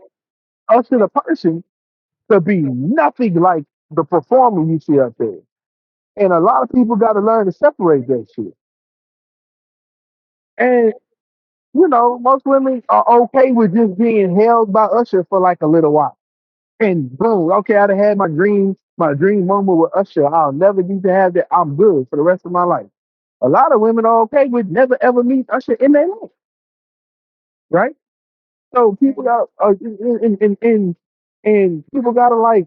Usher, the person, could be nothing like the performer you see up there. And a lot of people got to learn to separate that shit. And most women are okay with just being held by Usher for like a little while. And boom, okay, I'd have had my dream moment with Usher. I'll never need to have that. I'm good for the rest of my life. A lot of women are okay with never ever meet Usher in their life, right? So people got and people gotta like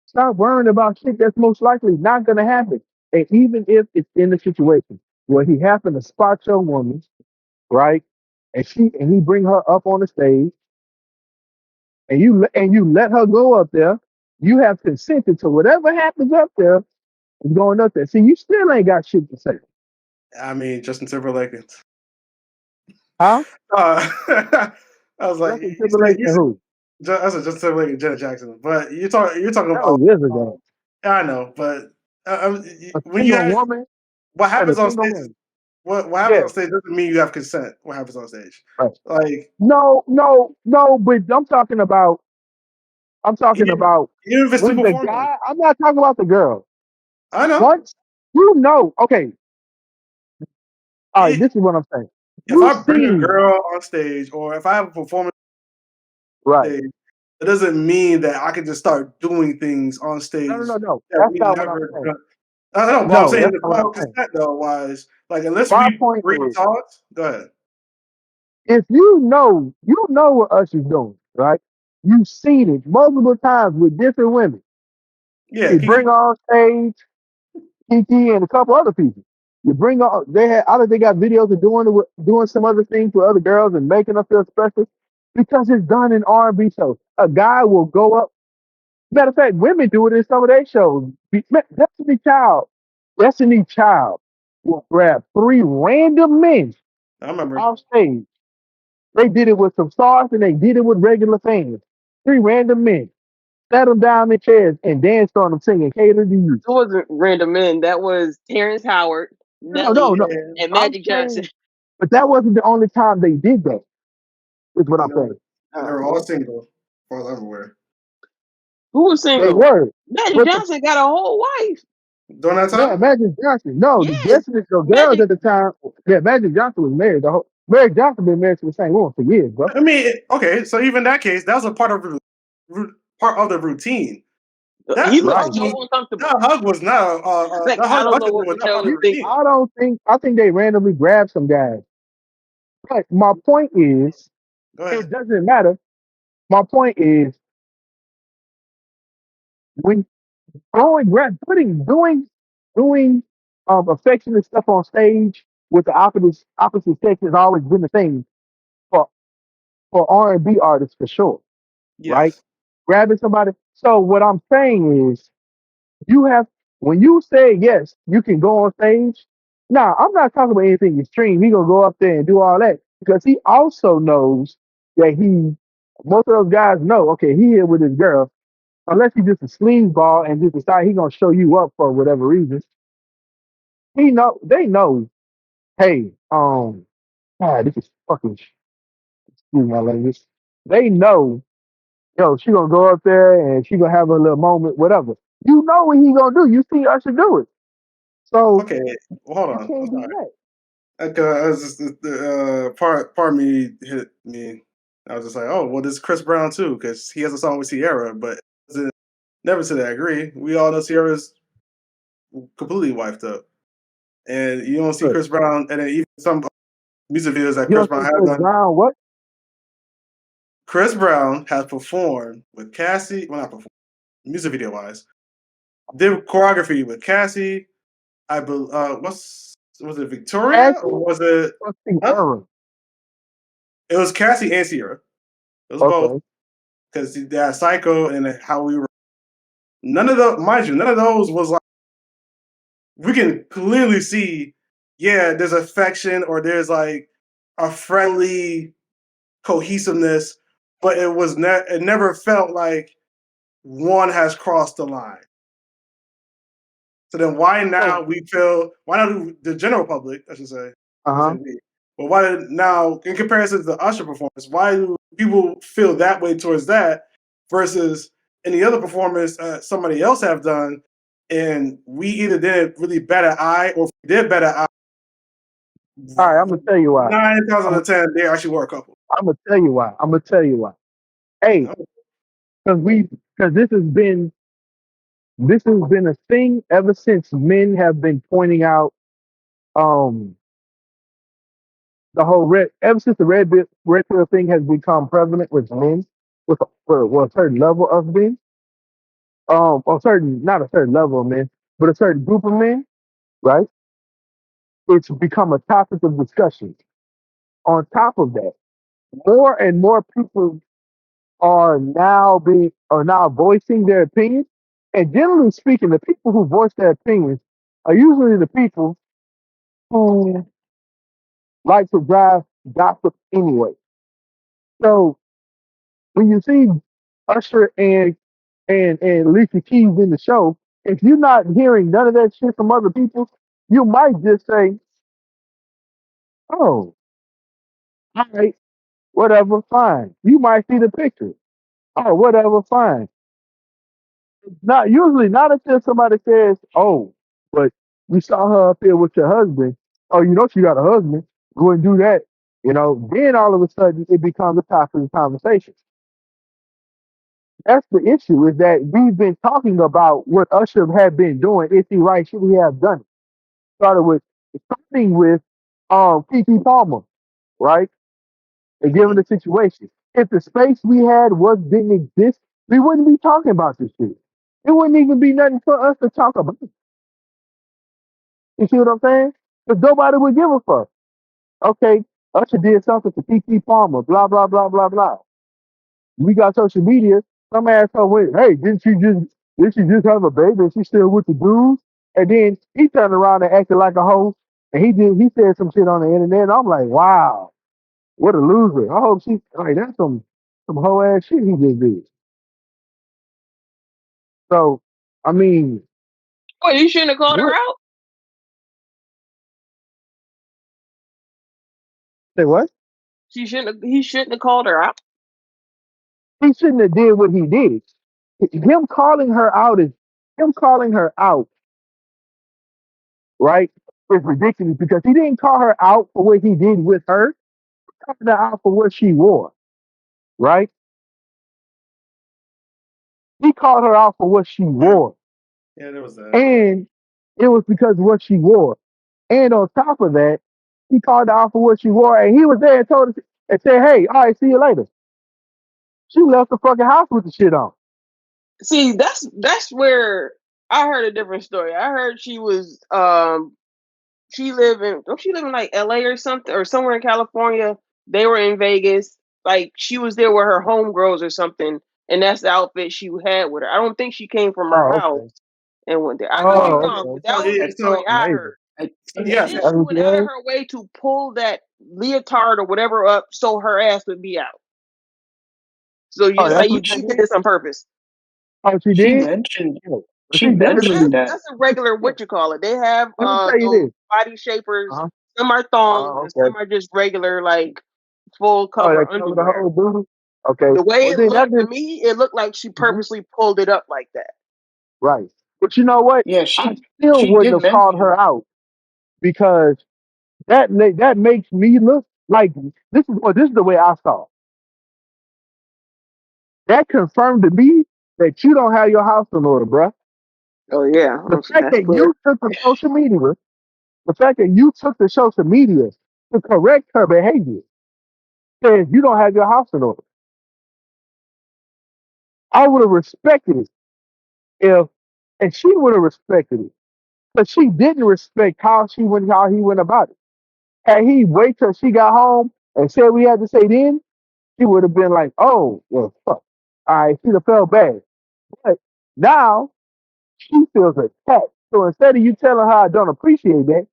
stop worrying about shit that's most likely not gonna happen. And even if it's in the situation where he happened to spot your woman, right? And he bring her up on the stage and you let her go up there, you have consented to whatever happens up there is going up there. See, you still ain't got shit to say. I mean Justin Timberlake. Huh? I was like, Justin Timberlake and who? I said Justin Timberlake and Janet Jackson, but you're talking That about. was years ago. I know, but A when you single have woman what and a happens on single stage, man. what happens Yeah. on stage doesn't mean you have consent. What happens on stage, Right. like No, but I'm talking even, about even if it's two when the performers, guy, I'm not talking about the girl. I know. Once okay, all right, It, this is what I'm saying. if You I bring a see, girl on stage, or if I have a performance right. on stage, it doesn't mean that I can just start doing things on No, no, stage no, no. that That's we not what I'm never saying. done. I know, but I'm No, saying that's the not what I'm saying. consent though, wise, like unless My we point is, pre-talked, go ahead. if you know what Usher's doing, right? You've seen it multiple times with different women. Yeah, You bring Kiki. her on stage, Kiki and a couple other people. You bring her. I don't think got videos of doing some other things with other girls and making them feel special because it's done in R&B shows. A guy will go up. Matter of fact, women do it in some of their shows. Destiny Child will grab three random men I remember. off stage. They did it with some stars and they did it with regular fans. Three random men sat them down in chairs and danced on them singing "Cater to You." It wasn't random men. That was Terrence Howard, No, no, Nelly, no. Yeah, and I'm Magic Johnson. saying, but that wasn't the only time they did that. Is what I'm and saying. they were all single, as far as I'm aware. Who was They single? were. Magic But Johnson got a whole wife. During that yeah, time, Magic Johnson. No, Yes, the girls Magic. at the time. Yeah, Magic Johnson was married. Magic Johnson been married to the same woman for years, bro. I mean, okay, so even that case, that was a part of the routine. That He looked Right. so hug uncomfortable. was not Like, that I hug don't know Usher what was not part of the Magellan thinks. routine. I think they randomly grabbed some guys. But my point is, Go ahead. it doesn't matter. My point is, when Doing affectionate stuff on stage with the opposite sex has always been the thing for R&B artists for sure, right? Yes. Grabbing somebody. So what I'm saying is, you have when you say yes, you can go on stage. Now, I'm not talking about anything extreme. He gonna go up there and do all that because he also knows that most of those guys know, okay, he here with his girl. Unless he's just a sleazeball and just decide he gonna show you up for whatever reason, they know. Hey, God, this is fucking. Excuse my language. They know, yo, she gonna go up there and she gonna have a little moment, whatever. You know what he gonna do. You see Usher do it, so Okay. Well, hold you on. I'm can't do sorry. that. Part of me hit me. I was just like, oh, well, this is Chris Brown too, because he has a song with Sierra, but never to that degree. We all know Sierra's completely wifed up, and you don't see But Chris Brown, and then even some music videos that you Chris don't Brown think has Chris done. Brown what? Chris Brown has performed with Cassie. Well, not performed, music video wise. Did choreography with Cassie. I believe. Was it Victoria Cassie, or was it? fuck Huh? Sierra. It was Cassie and Sierra. It was both Okay. because they had Psycho and then How We Were. None of the, mind you, none of those was like we can clearly see. Yeah, there's affection or there's like a friendly cohesiveness, but it never felt like one has crossed the line. So then why So now we feel why not do the general public, I should say, uh I say huh. we, but why did now in comparison to the Usher performance, why do people feel that way towards that versus any other performance somebody else have done and we either didn't really bat an eye or if we did bat an eye All right, I'm gonna tell you why. 9 times out I'm of 10 they actually were a couple. I'm gonna tell you why. I'm gonna tell you why. Hey, because this has been a thing ever since men have been pointing out um the whole red ever since the red pill thing has become prevalent with men with a certain level of men a certain not a certain level of men but a certain group of men, right? It's become a topic of discussion. On top of that, more and more people are now voicing their opinions. And generally speaking, the people who voice their opinions are usually the people who like to drive gossip anyway. So when you see Usher and Alicia Keys in the show, if you're not hearing none of that shit from other people, you might just say, "Oh, all right, whatever, fine." You might see the picture. Oh, whatever, fine. Not usually, not until somebody says, "Oh, but you saw her up here with your husband. Oh, you know she got a husband. Go and do that." Then all of a sudden it becomes a topic of conversation. That's the issue is that we've been talking about what Usher had been doing. Is he right? Should he have done it? Started with starting with Kiki Palmer, right? And given Mhm. the situation, if the space we had didn't exist, we wouldn't be talking about this shit. It wouldn't even be nothing for us to talk about. You see what I'm saying? Because nobody would give a fuck. Okay, Usher did something to Kiki Palmer, blah, blah, blah, blah, blah. We got social media. Some asshole went, hey, didn't she just have a baby and she still with the dude? And then he turned around and acted like a hoe. And he said some shit on the internet. And I'm like, wow, what a loser. I hope that's some hoe ass shit he just did. So, I mean, Well, you shouldn't have called her what out. say what? He shouldn't have called her out. He shouldn't have did what he did. Him calling her out is him calling her out, right? Is ridiculous because he didn't call her out for what he did with her. He called her out for what she wore, right? He called her out for what she Yeah, wore, yeah, there was that. and it was because of what she wore. And on top of that, he called her out for what she wore, and he was there and told her and said, "Hey, all right, see you later." She left the fucking house with the shit on. See, that's where I heard a different story. I heard she was don't she live in like LA or something or somewhere in California? They were in Vegas. Like she was there with her homegirls or something, and that's the outfit she had with her. I don't think she came from her Oh, house okay. and went there. I could be Oh, wrong, okay. but that was Yeah, the so story I Amazing. heard. I, And yes, then That she was went out of good. her way to pull that leotard or whatever up so her ass would be out. So Oh, you that's like you what she she did did. this on purpose. Oh, she she did. mentioned Yeah. But she she mentioned definitely. that. That's a regular Yeah. what you call it. They have Let me tell you those this. body shapers. Uh-huh. Some are thongs Oh, and okay. some are just regular like full Oh, cover that cover the underwear. whole booty. Okay. The way Well, it then that looked to is me, it looked like she mhm, purposely pulled it up like that. right. But you know what? Yeah, I still she wouldn't did have called mention. her out because that makes me look like this is the way I saw it. That confirmed to me that you don't have your house in order, bruh. Oh yeah, The fact that's that clear. you took the social media, the fact that you took the social media to correct her behavior says you don't have your house in order. I would have respected it if, and she would have respected it, but she didn't respect how he went about it. Had he wait till she got home and said we had to say then, she would have been like, oh, well, fuck. All right, she'd have felt bad. But now she feels attacked. So instead of you telling her I don't appreciate that,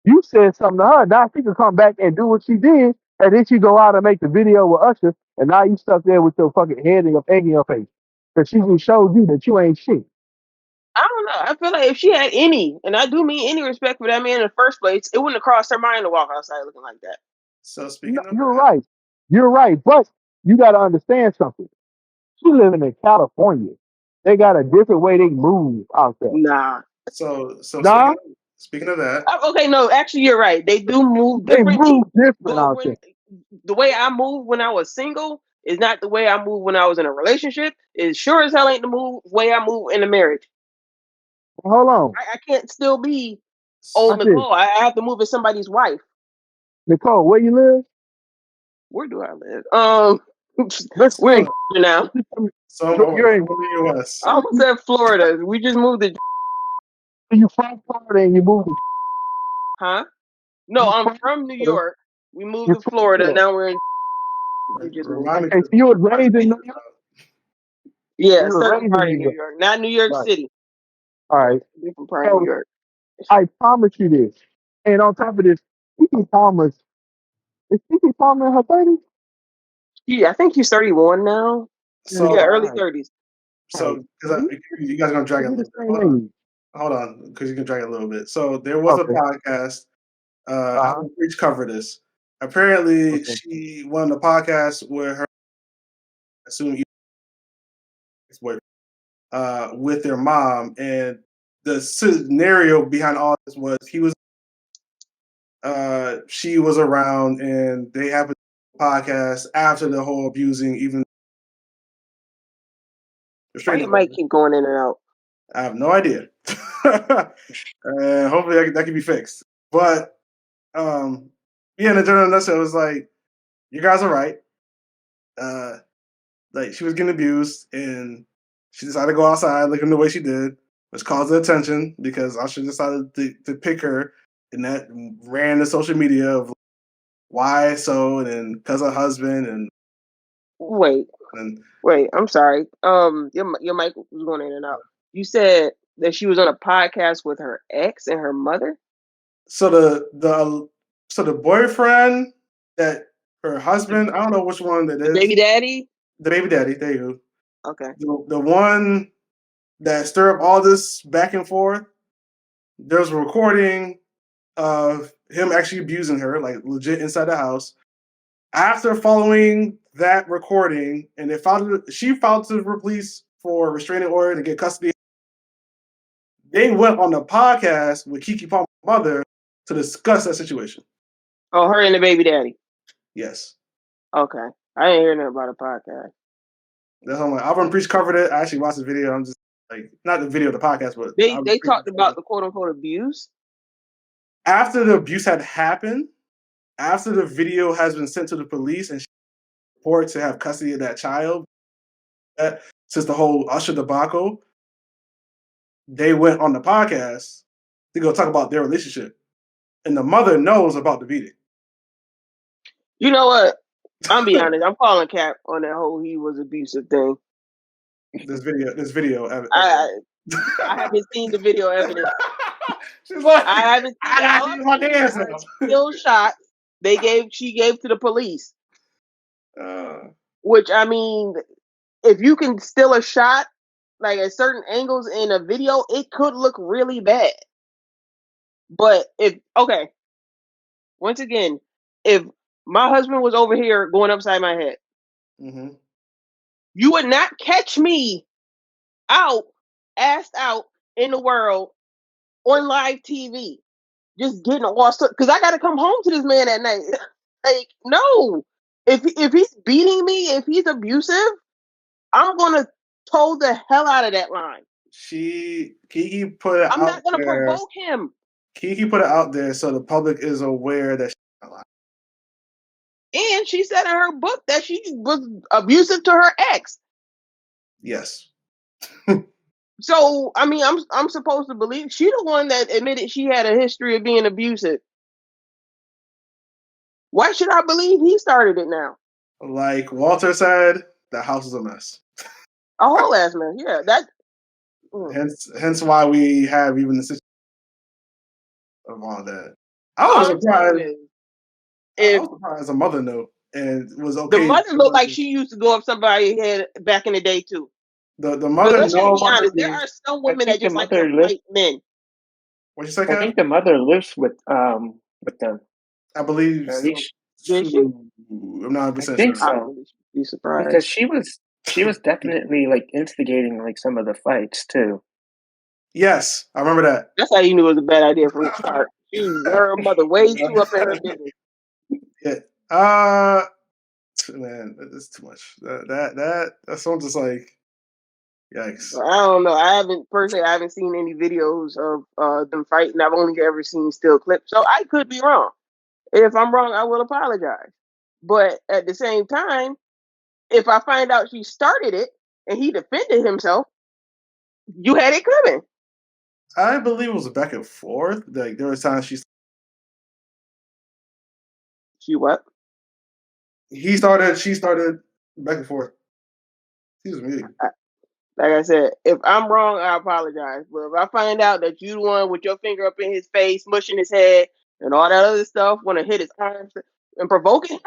you said something to her. Now she can come back and do what she did, and then she go out and make the video with Usher, and now you stuck there with your fucking head and your egg in your face. Because she just showed you that you ain't shit. I don't know. I feel like if she had any, and I do mean any respect for that man in the first place, it wouldn't have crossed her mind to walk outside looking like that. so No, speaking of you're that, right. You're right. But you got to understand something. She living in California. They got a different way they move out there. Nah. so Nah, speaking of that, Okay, no, actually, you're right. They do move they move differently, different but out when there. the way I moved when I was single is not the way I moved when I was in a relationship. It sure as hell ain't the way I move in a marriage. Hold on. I can't still be old Watch this. Nicole. I have to move as somebody's wife. Nicole, where you live? Where do I live? Let's We're in say now. so you're I'm in. from the U.S. I almost said Florida. We just moved to You from Florida and you moved to huh? No, you I'm from from New Florida. York. We moved You're to from New Florida. York. Now we're in. We Like, just moved. remind me Okay, to so you was raised in New York. Yeah, You were certain raised in part of New New York, York, not New York right? City. All right. Different part of New So York. I promise you this. And on top of this, Kiki Palmer's is Kiki Palmer in her 30s? Yeah, I think he's 31 now. so Yeah, All early right. 30s. All right. so because you guys are gonna drag it a We little the bit. same age. Hold on, because you can drag it a little bit. So there was a Okay. podcast. I Uh-huh. will preach cover this. Apparently, Okay. she won the podcast with her, assume ex-boyfriend, with their mom, and the scenario behind all this was she was around, and they happened to podcast after the whole abusing, even Why restraining your mic order. keep going in and out? I have no idea. And hopefully that can be fixed. But yeah, in the general nutshell, it was like, you guys are right. Uh, like she was getting abused, and she decided to go outside looking the way she did, which caused the attention because Usher decided to pick her, and that ran the social media of why so, and then because her husband, Wait, and wait. I'm sorry. Your mic was going in and out. You said that she was on a podcast with her ex and her mother. so the boyfriend that her The, husband, I don't know which one that the is, baby daddy. the baby daddy, there you Okay. go. The one that stirred up all this back and forth, there's a recording of him actually abusing her, like legit inside the house. After following that recording, and she filed to the police for restraining order to get custody. They went on the podcast with Kiki Palmer's mother to discuss that situation. Oh, her and the baby daddy. Yes. Okay. I didn't hear nothing about a podcast. That's how I'm like, Alvin Priest covered it. I actually watched the video. I'm just like, not the video, the podcast, but Alvin They Priest talked covered about it. the quote unquote abuse. After the abuse had happened, after the video has been sent to the police and she reported to have custody of that child, since the whole Usher debacle, they went on the podcast to go talk about their relationship, and the mother knows about the beating. You know what? I'm be honest. I'm calling Cap on that whole he was abusive thing. This video. I haven't seen the video evidence. She's like, I haven't seen I use my hands now. Still shots she gave to the police. Which, I mean, if you can steal a shot like at certain angles in a video, it could look really bad. But once again, if my husband was over here going upside my head, you would not catch me assed out in the world on live TV, just getting lost because I got to come home to this man at night. Like, no, if he's beating me, if he's abusive, I'm gonna toe the hell out of that line. Kiki put it I'm out not gonna there. provoke him. Kiki put it out there so the public is aware that she's not lying. And she said in her book that she was abusive to her ex. Yes. So, I mean, I'm supposed to believe she's the one that admitted she had a history of being abusive. Why should I believe he started it now? Like Walter said, the house is a mess. A whole ass mess. Yeah, that. Hence why we have even the situation of all that. I was surprised. I was surprised as a mother note and was okay. The mother looked like she used to go up somebody's head back in the day too. The mother. Let's be honest. There are some women that just like to fight men. What you say? I think the mother lives with them. I believe. Did she? I'm not 100% sure. I think so. I wouldn't be surprised because she was definitely like instigating like some of the fights too. Yes, I remember that. That's how you knew it was a bad idea from the start. Her mother way too up in her business. Yeah. Man, that's too much. That sounds just like, yikes. I don't know. I haven't seen any videos of them fighting. I've only ever seen still clips. So I could be wrong. If I'm wrong, I will apologize. But at the same time, if I find out she started it and he defended himself, you had it coming. I believe it was back and forth. Like there was times she what? She started back and forth. Excuse me. Like I said, if I'm wrong, I apologize. But if I find out that you the one with your finger up in his face, mushing his head, and all that other stuff, want to hit his arms and provoke him,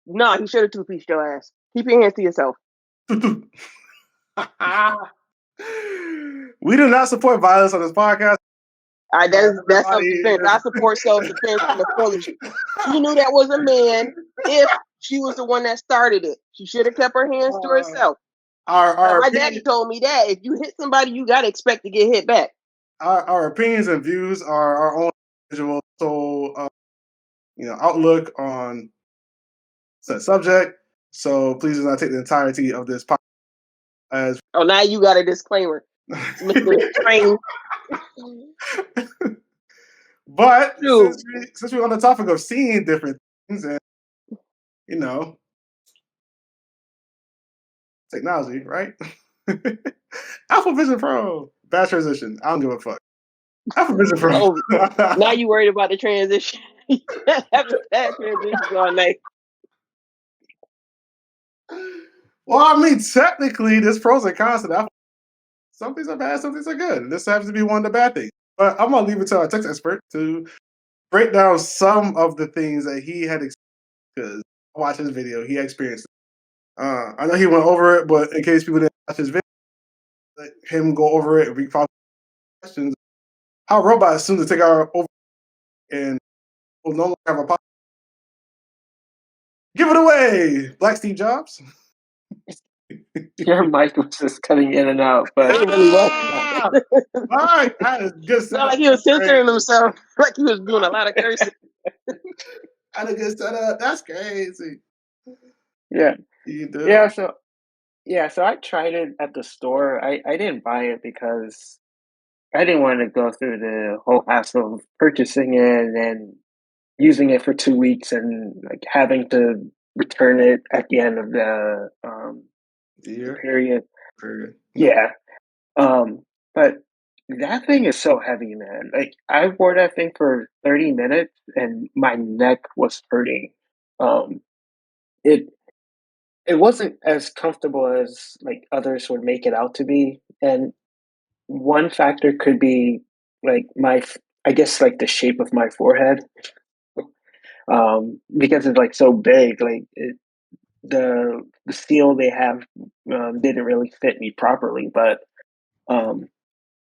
no, he should have two-pieced your ass. Keep your hands to yourself. We do not support violence on this podcast. That's self-defense. I support self-defense from the fullest. She knew that was a man if she was the one that started it. She should have kept her hands to herself. My daddy told me that if you hit somebody, you got to expect to get hit back. Our opinions and views are our own individual outlook on said subject. So please do not take the entirety of this podcast as. Oh, now you got a disclaimer, Mr. Train. But since we're on the topic of seeing different things and technology, right? Apple Vision Pro, bad transition. I don't give a fuck. Apple Vision Pro. Now you worried about the transition. Having bad transitions all night. Well, I mean, technically, there's pros and cons to that. Some things are bad, some things are good. This happens to be one of the bad things. But I'm going to leave it to our tech expert to break down some of the things that he had experienced. Because I watched his video, he experienced it. I know he went over it, but in case people didn't watch his video, let him go over it and we probably questions. How robots soon to take our over and will no longer have a podcast. Give it away, Black Steve Jobs. Your mic was just cutting in and out, but it really was. All right, that is good setup. Not like he was censoring himself, like he was doing a lot of cursing. Had a good setup. That's crazy. Yeah. You do. So I tried it at the store. I didn't buy it because I didn't want to go through the whole hassle of purchasing it and using it for 2 weeks and like having to return it at the end of the period. Period. Yeah. But That thing is so heavy, man. Like I wore that thing for 30 minutes and my neck was hurting. Um, it it wasn't as comfortable as like others would make it out to be. And one factor could be like I guess like the shape of my forehead. Because it's like so big, like the steel they have didn't really fit me properly, but um,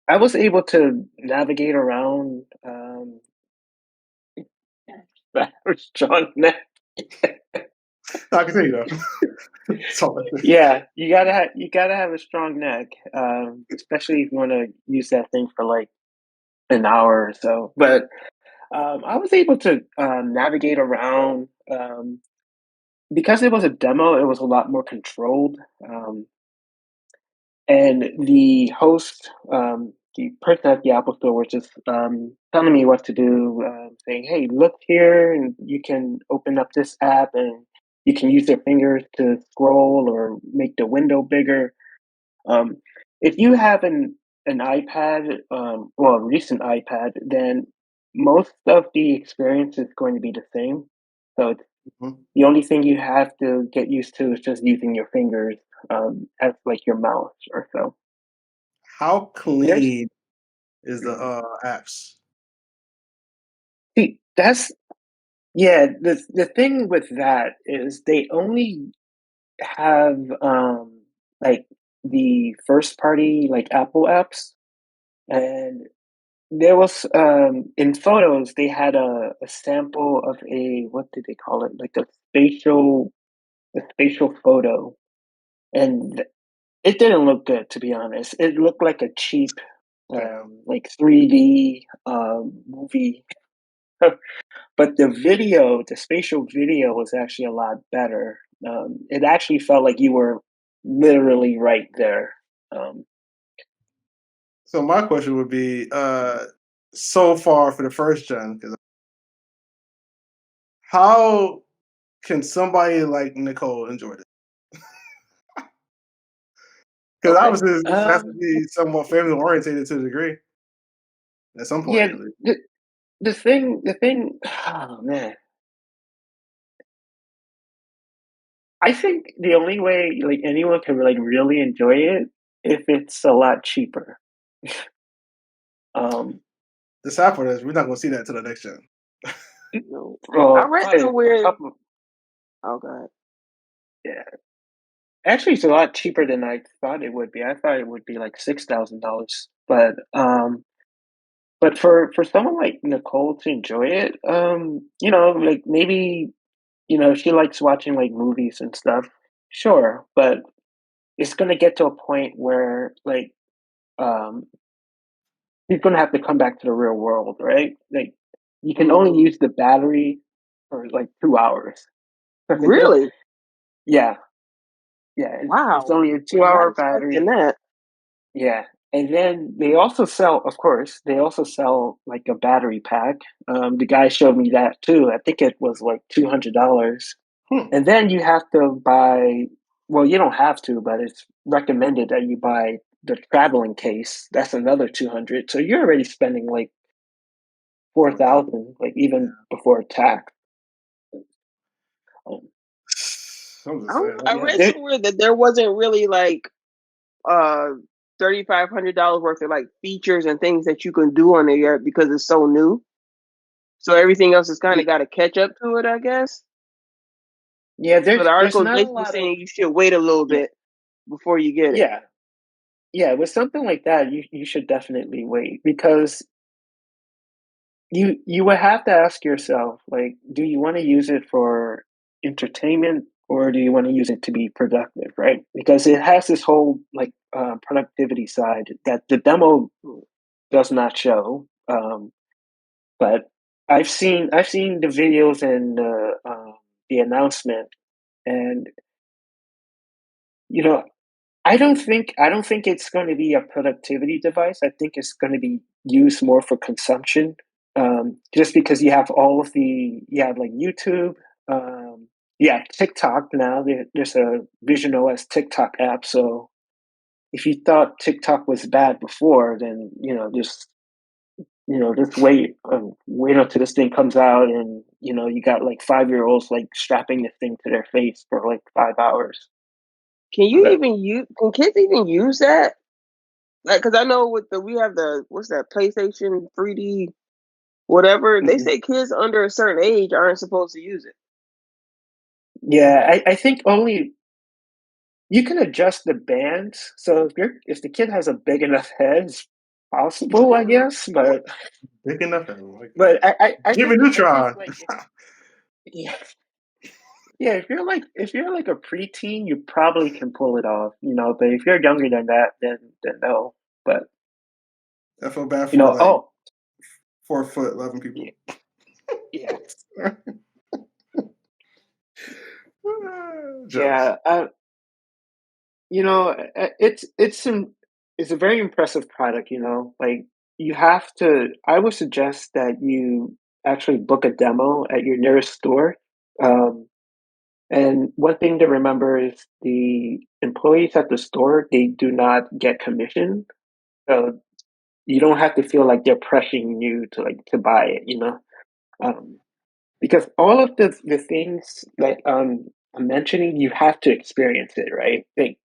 I was able to navigate around that strong neck. I can see though. So, Yeah, you gotta have a strong neck, especially if you want to use that thing for like an hour or so. But I was able to navigate around because it was a demo. It was a lot more controlled. And the host, the person at the Apple Store, was just telling me what to do, saying, "Hey, look here, and you can open up this app, and you can use your fingers to scroll or make the window bigger." Um, if you have an iPad, well, a recent iPad, then most of the experience is going to be the same. So mhm. the only thing you have to get used to is just using your fingers as like your mouse or so. How There's clean is the apps? see that's yeah. The thing with that is they only have like the first party like Apple apps, and there was in photos they had a sample of a what did they call it, like a spatial photo, and it didn't look good, to be honest. It looked like a cheap Damn. like 3D movie. But the spatial video was actually a lot better. It actually felt like you were literally right there. Um, So my question would be, so far for the first gen, 'cause how can somebody like Nicole enjoy this? Because okay. obviously this has to be somewhat family orientated to a degree at some point Yeah, at least. the thing, oh man. I think the only way like anyone can like really enjoy it if it's a lot cheaper. Um, The sad part is we're not gonna see that to the next gen. No. I well, read probably a somewhere. couple. Oh god. Yeah, actually, it's a lot cheaper than I thought it would be. I thought it would be like $6,000, but for someone like Nicole to enjoy it, like maybe she likes watching like movies and stuff. Sure, but it's gonna get to a point where like um he's gonna have to come back to the real world, right? Like you can only Hmm. use the battery for like 2 hours. Really? Yeah, yeah. It's Wow. only a Was not 2 hour expecting battery. that. Yeah. And then they also sell, of course, they also sell like a battery pack. The guy showed me that too. I think it was like $200. Hmm. And then you have to buy, well, you don't have to, but it's recommended that you buy the traveling case. That's another 200. So you're already spending like 4,000. 4,000, like even before tax. Um, I'm just saying. I yeah, read somewhere that there wasn't really like uh $3,500 worth of like features and things that you can do on there yet because it's so new. So everything else has kind of got to catch up to it, I guess. yeah. So the There's article is not a basically lot of saying you should wait a little yeah, bit before you get it. yeah, yeah. With something like that, you should definitely wait because you would have to ask yourself like, do you want to use it for entertainment or do you want to use it to be productive, right? Because it has this whole like productivity side that the demo does not show. But I've seen the videos and the announcement, and you know I don't think it's going to be a productivity device. I think it's going to be used more for consumption. Just because you have like YouTube, TikTok now. There's a Vision OS TikTok app, so if you thought TikTok was bad before, then just wait until this thing comes out, and you got like 5-year-olds like strapping this thing to their face for like 5 hours. Can kids even use that? Like, because I know we have what's that, PlayStation 3D whatever, they say kids under a certain age aren't supposed to use it. Yeah, I think only you can adjust the bands. So if the kid has a big enough head, it's possible, I guess. But Big enough. Like, but I give think it a try. yeah. Yeah, if you're like a preteen, you probably can pull it off, but if you're younger than that, then no. But I feel bad for like oh 4'11" people. yeah, Jokes. it's a very impressive product. Like you have to. I would suggest that you actually book a demo at your nearest store. And one thing to remember is the employees at the store, they do not get commission. So you don't have to feel like they're pressuring you to buy it. Because all of the things that I'm mentioning, you have to experience it, right? Like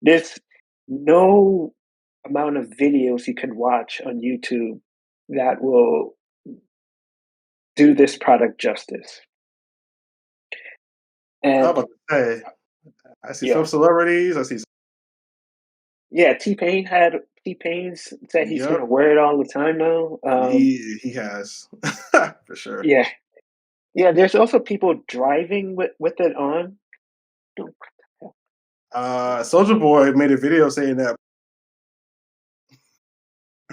there's no amount of videos you can watch on YouTube that will do this product justice. I'm And about to say, I see yeah, some celebrities. I see. yeah, T-Pain said he's Yep, gonna wear it all the time now. he has for sure. Yeah, yeah. There's also people driving with it on. Soldier Boy made a video saying that.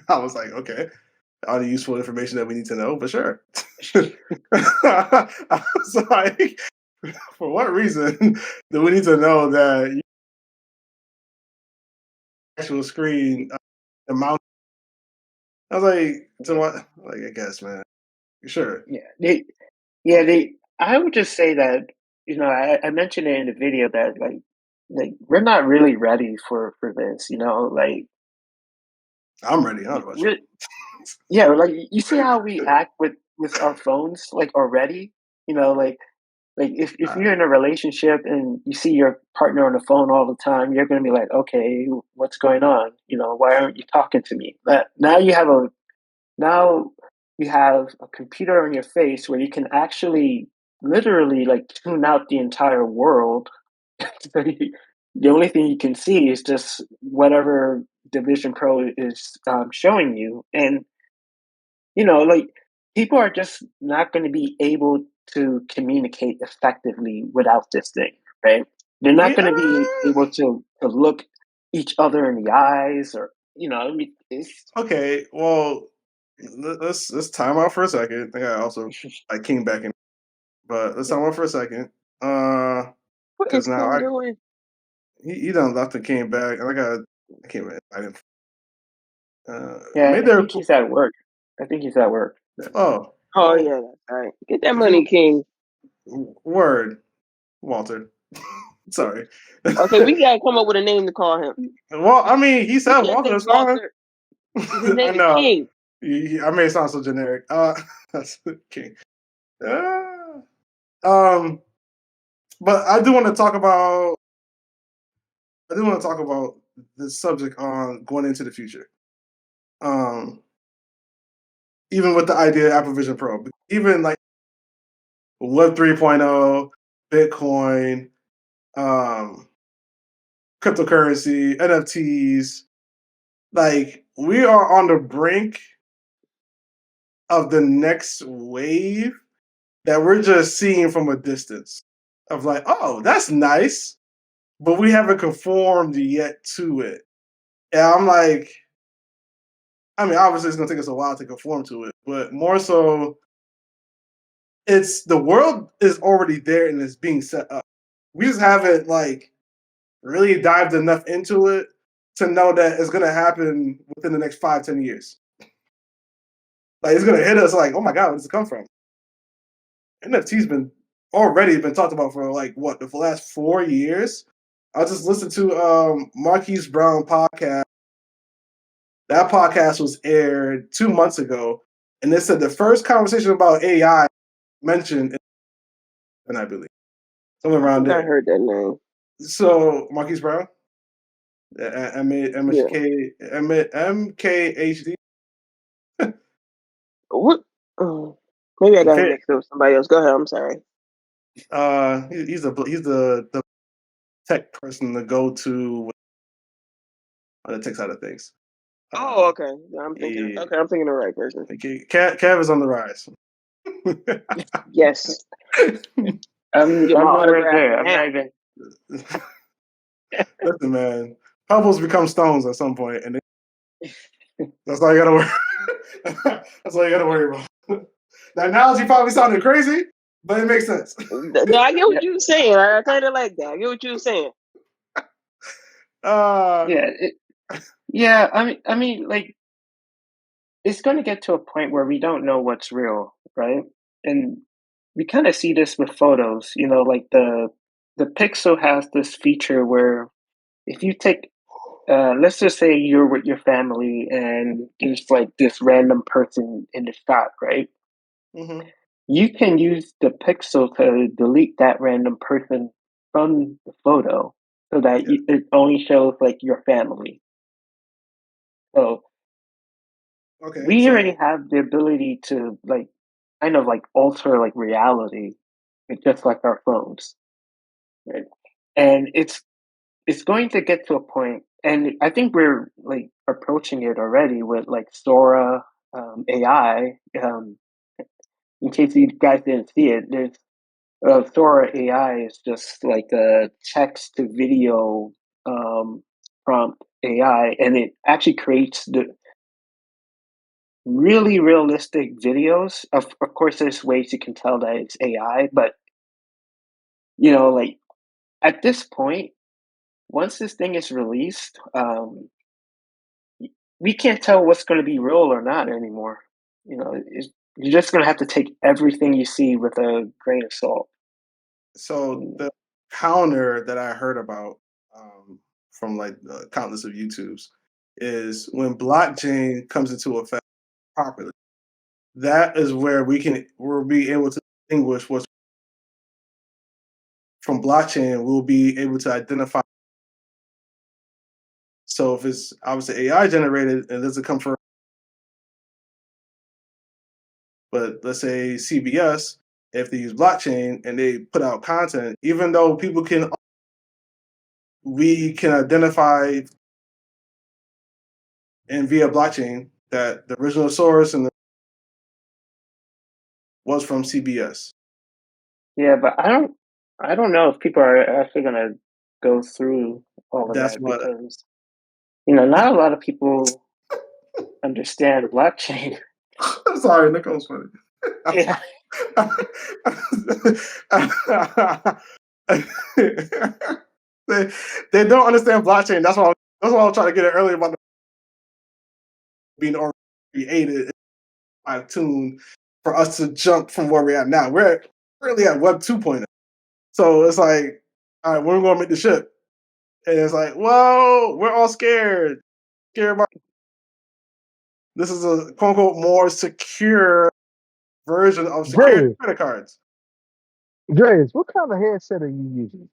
I was like, okay, all the useful information that we need to know for sure. I was like, for what reason do we need to know that actual screen amount? I was like, to what? Like, I guess, man. Sure. Yeah, I would just say that I mentioned it in the video that like we're not really ready for this. Like I'm ready. How about you? yeah, like you see how we act with our phones like already. Like if you're in a relationship and you see your partner on the phone all the time, you're going to be like, okay, what's going on? Why aren't you talking to me? But now you have a computer on your face where you can actually literally like tune out the entire world. So the only thing you can see is just whatever the Vision Pro is showing you, and like people are just not going to be able to communicate effectively without this thing, right? They're not Yeah. going to be able to look each other in the eyes, or I mean, Okay. Well, let's time out for a second. I think I came back in, but let's time out for a second. What Because is now King doing? he done left and came back, and I came in. I didn't. yeah, Made I their think he's at work. I think he's at work. oh Oh well. yeah, that's right. Get that If money, you King. word Walter, sorry. Okay, we gotta come up with a name to call him. Well, I mean, he said His Walter name is fine. Walter. His I name is know. King. I may sound so generic. That's king. Um, but I do want to talk about. I do want to talk about the subject on going into the future. Um, even with the idea of Apple Vision Pro, even like Web 3.0, Bitcoin, um, cryptocurrency, NFTs, like we are on the brink of the next wave that we're just seeing from a distance of like, oh, that's nice, but we haven't conformed yet to it. And I'm like, I mean, obviously it's gonna take us a while to conform to it, but more so, it's the world is already there and it's being set up. We just haven't like really dived enough into it to know that it's gonna happen within the next 5, 10 years. Like it's gonna hit us like, oh my god, where does it come from? NFT's been already been talked about for like what the last 4 years. I just listened to Marquise Brown podcast. That podcast was aired 2 months ago, and they said the first conversation about AI mentioned, and I believe somewhere around I there. heard that name. So Marquise Brown, Yeah. MKHD. What? Maybe I got him Okay. mixed up with somebody else. Go ahead. I'm sorry. He's the tech person to go to on the tech side of things. Oh, okay. I'm thinking. Yeah. Okay, I'm thinking the right person. Okay. Cav is on the rise. Yes. I'm Get my nowhere autograph there. I'm now. not even. Listen, man, pebbles become stones at some point, and that's all you gotta worry. That's all you gotta worry about. The analogy probably sounded crazy, but it makes sense. No, I get what you were saying. I kind of like that. I get what you were saying. Yeah. Yeah. I mean, like, it's going to get to a point where we don't know what's real, right? And we kind of see this with photos. You know, like the Pixel has this feature where if you take, let's just say you're with your family and there's like this random person in the shot, right? Mm-hmm. You can use the Pixel to delete that random person from the photo so that it only shows like your family. So Okay, we so already have the ability to like kind of like alter like reality with just like our phones, right? And it's going to get to a point, and I think we're like approaching it already with like Sora AI. In case you guys didn't see it, there's Sora AI is just like a text to video prompt AI, and it actually creates the really realistic videos. Of course, there's ways you can tell that it's AI, but you know, like at this point, once this thing is released, we can't tell what's going to be real or not anymore. You know, you're just going to have to take everything you see with a grain of salt. the counter that I heard about from like countless of YouTubes is when blockchain comes into effect properly. That is where we'll be able to distinguish what's from blockchain. We'll be able to identify. So if it's obviously AI generated and it doesn't come from, but let's say CBS, if they use blockchain and they put out content, even though we can identify and via blockchain that the original source was from CBS. Yeah, but I don't know if people are actually going to go through all of That's that what. because you know not a lot of people understand blockchain. I'm sorry, Nicole's funny. Yeah. they don't understand blockchain. That's why I was trying to get it earlier about being already created by tune for us to jump from where we're at now. We're really at Web 2.0. So it's like, all right, when are we gonna make the ship? And it's like, well, we're all scared. Scared about this is a quote unquote more secure version of secure Dreas, credit cards. Dreas, what kind of headset are you using?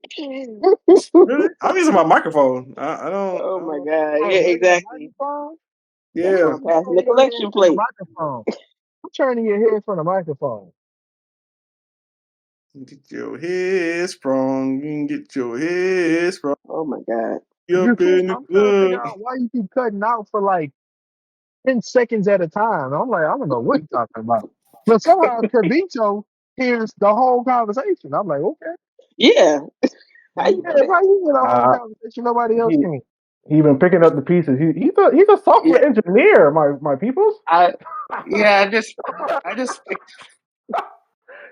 Really? I'm using my microphone. I don't. Oh I my don't god! Oh, Yeah, regular exactly. microphone? That's yeah. why I'm I'm passing the turning your head collection from the plate. microphone. I'm turning your head from the microphone. Get your head sprung. Get your head sprung. Oh my god! You You up keep, in the I'm trying to figure club. out why you keep cutting out for like 10 seconds at a time. I'm like, I don't know what you're talking about. But somehow Kavito hears the whole conversation. I'm like, okay. Yeah. How you Yeah, know that? how you hear the whole conversation? Nobody else He can. he been picking up the pieces. He's a Yeah. software engineer. My peoples. Yeah, I just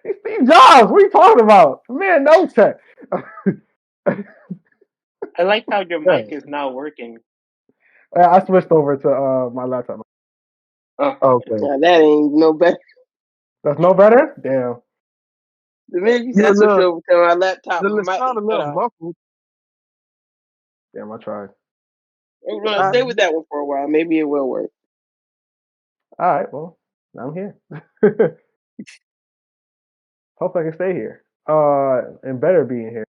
He's Steve Jobs. What are you talking about? Man, no tech. I like how your Yeah. mic is now working. I switched over to my laptop. Oh, okay. Okay. Now that ain't no better. That's no better. Damn. The minute you You're said a switch little, over to my laptop, the my mic sound a cut little off. muffled. Damn, I tried. I'm gonna stay with that one for a while. Maybe it will work. All right, well, I'm here. Hope I can stay here. And better being here.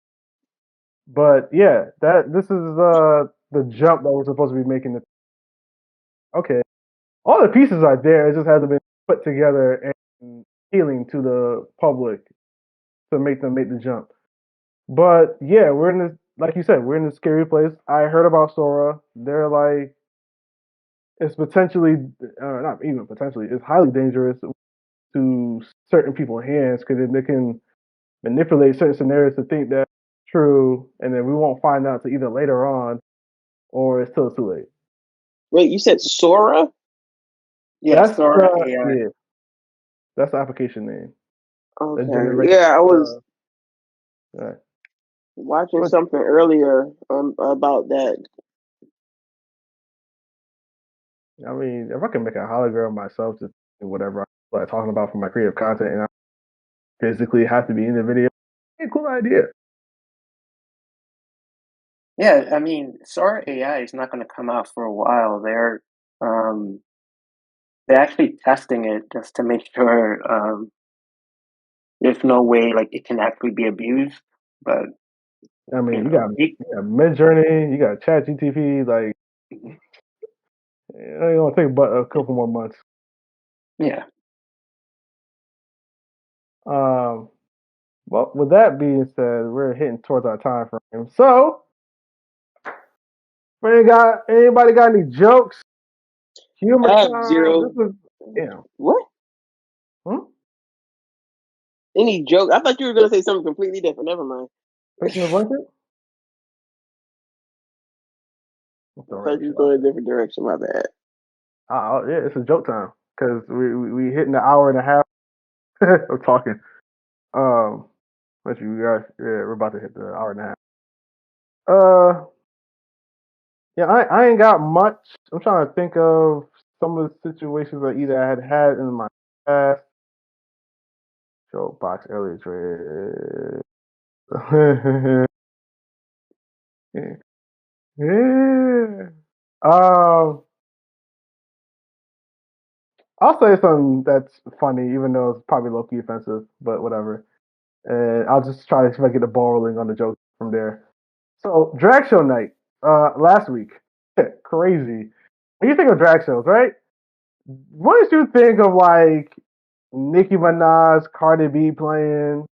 But yeah, this is the jump that we're supposed to be making. Okay, all the pieces are there. It just hasn't been put together and appealing to the public to make them make the jump. But yeah, we're in this, like you said, we're in this scary place. I heard about Sora. They're like, it's potentially, not even potentially, it's highly dangerous to certain people's hands because they can manipulate certain scenarios to think that's true, and then we won't find out until either later on or it's still too late. Wait, you said Sora? Yeah, That's Sora AI. yeah, that's the application name. That Okay. generates. Yeah, I was Right. watching But something earlier about that. I mean, if I can make a hologram myself to do whatever I'm like, talking about for my creative content, and I physically have to be in the video, cool idea. Yeah, I mean, Sora AI is not going to come out for a while. They're actually testing it just to make sure there's no way like it can actually be abused. But I mean, you know, got Midjourney, you got ChatGPT, like it ain't gonna take but a couple more months. yeah. Well, with that being said, we're hitting towards our time frame. So, anybody got any jokes? Humor I have time. zero. This is What? Hmm? Any joke? I thought you were gonna say something completely different. Never mind. Picking the blanket. I thought you were going a different direction. My bad. Yeah, it's a joke time because we hitting the hour and a half of talking. But you guys, yeah, we're about to hit the hour and a half. Yeah, I ain't got much. I'm trying to think of some of the situations that either I had in my past. Joke box earlier trade. Yeah. Um, I'll say something that's funny, even though it's probably low key offensive, but whatever. And I'll just try to see if I get the ball rolling on the joke from there. So, drag show night, last week. Crazy. When you think of drag shows, right? What did you think of like Nicki Minaj, Cardi B playing?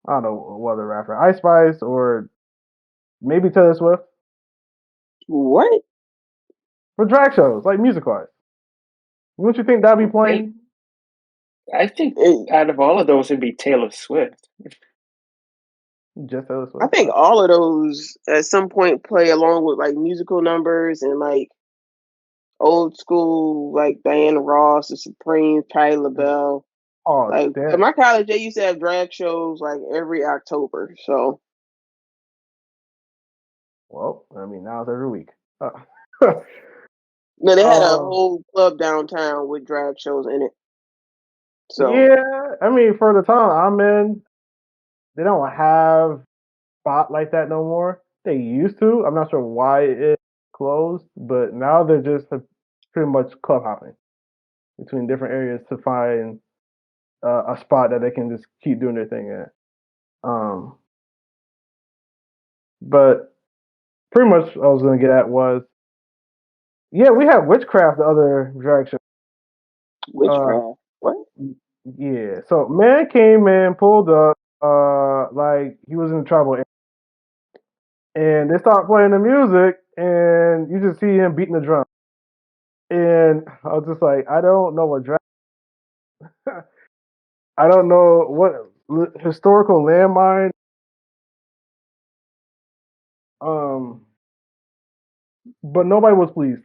I don't know what other rapper, Ice Spice, or maybe Taylor Swift What? for drag shows, like music wise. Wouldn't you think that'd be playing? I think It, out of all of those, it'd be Taylor Swift. Just Taylor I Swift. think all of those at some point play along with like musical numbers and like old school like Diana Ross, The Supremes, Patti LaBelle. Oh, Like at damn. my college, they used to have drag shows like every October. So Well, I mean, now it's every week. no, they had a Um, whole club downtown with drag shows in it. So yeah, I mean, for the time I'm in, they don't have spot like that no more. They used to. I'm not sure why it closed, but now they're just pretty much club hopping between different areas to find a spot that they can just keep doing their thing at. Um, but pretty much what I was going to get at was, yeah, we had Witchcraft, the other drag show. witchcraft. What? Yeah, so man came in, pulled up, like he was in the tribal area, and they start playing the music, and you just see him beating the drum. And I was just like, I don't know what drag, I don't know what historical landmine, um, but nobody was pleased.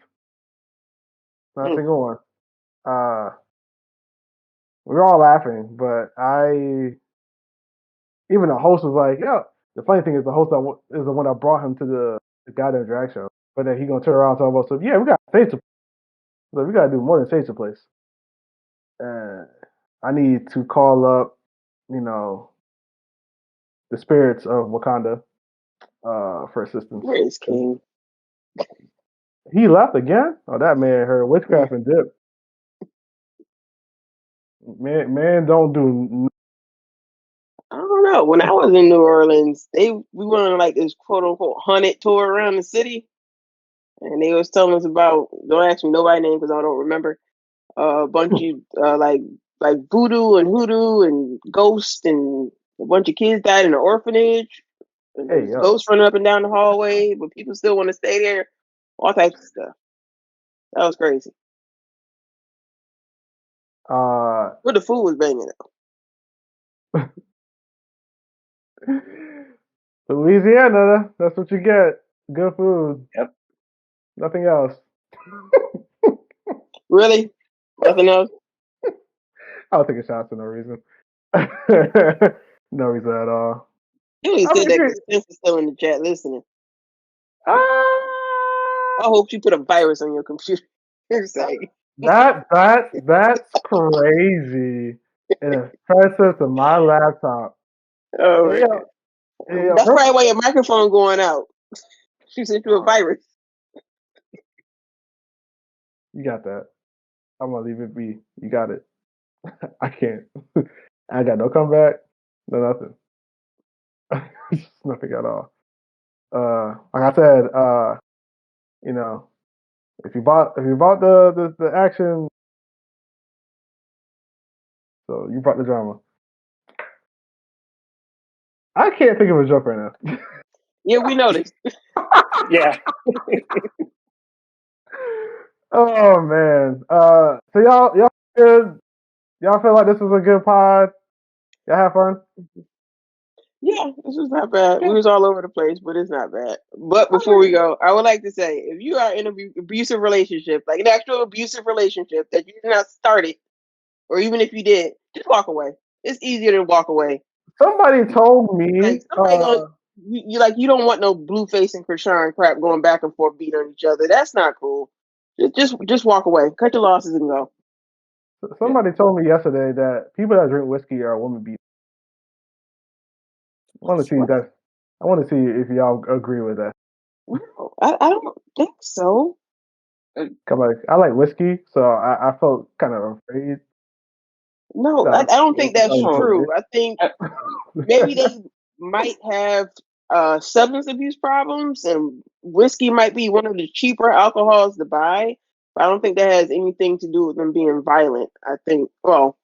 Not a Mm. single one. Uh, we were all laughing, but even the host was like, "Yo." The funny thing is, the host is the one that brought him to the goddamn drag show. But then he gonna turn around and talk about stuff. Yeah, we got stage to, like, we gotta do more than stage to place. I need to call up, you know, the spirits of Wakanda for assistance. Where is King? He left again? Oh, that man heard witchcraft and dip. Man don't do. I don't know. When I was in New Orleans, we went on like this quote unquote haunted tour around the city, and they was telling us about. Don't ask me nobody's name because I don't remember. A bunch of like voodoo and hoodoo and ghosts, and a bunch of kids died in an orphanage. And Hey, there's yo. ghosts running up and down the hallway, but people still want to stay there. All types of stuff. That was crazy. But the food was banging though. Louisiana, that's what you get. Good food. Yep. Nothing else. Really? Nothing else? I'll take a shot for no reason. No reason at all. You only I said mean, that because Spence is still in the chat listening. I hope you put a virus on your computer. That's crazy. And it's offensive to my laptop. Oh, Hey, man. yo, That's probably why your microphone going out. She sent you a virus. You got that. I'm gonna leave it be. You got it. I can't. I got no comeback. No nothing. Nothing at all. Like I said, you know, if you bought the action, so you brought the drama. I can't think of a joke right now. Yeah, we noticed. Yeah. Oh man. So y'all good? Y'all feel like this was a good pod? Y'all have fun? Yeah, this was not bad. We was all over the place, but it's not bad. But I before we mean, go, I would like to say, if you are in an abusive relationship, like an actual abusive relationship that you did not start it, or even if you did, just walk away. It's easier to walk away. somebody told me. Like somebody gonna you don't want no Blueface and Krishan crap going back and forth beating on each other. That's not cool. Just walk away. Cut your losses and go. Somebody told me yesterday that people that drink whiskey are woman beaters. I want to see What? that. I want to see if y'all agree with that. No, I don't think so. Cause like I like whiskey, so I felt kind of afraid. No, I That don't think that's Oh, true. I think maybe they might have substance abuse problems, and whiskey might be one of the cheaper alcohols to buy. But I don't think that has anything to do with them being violent. I think, well,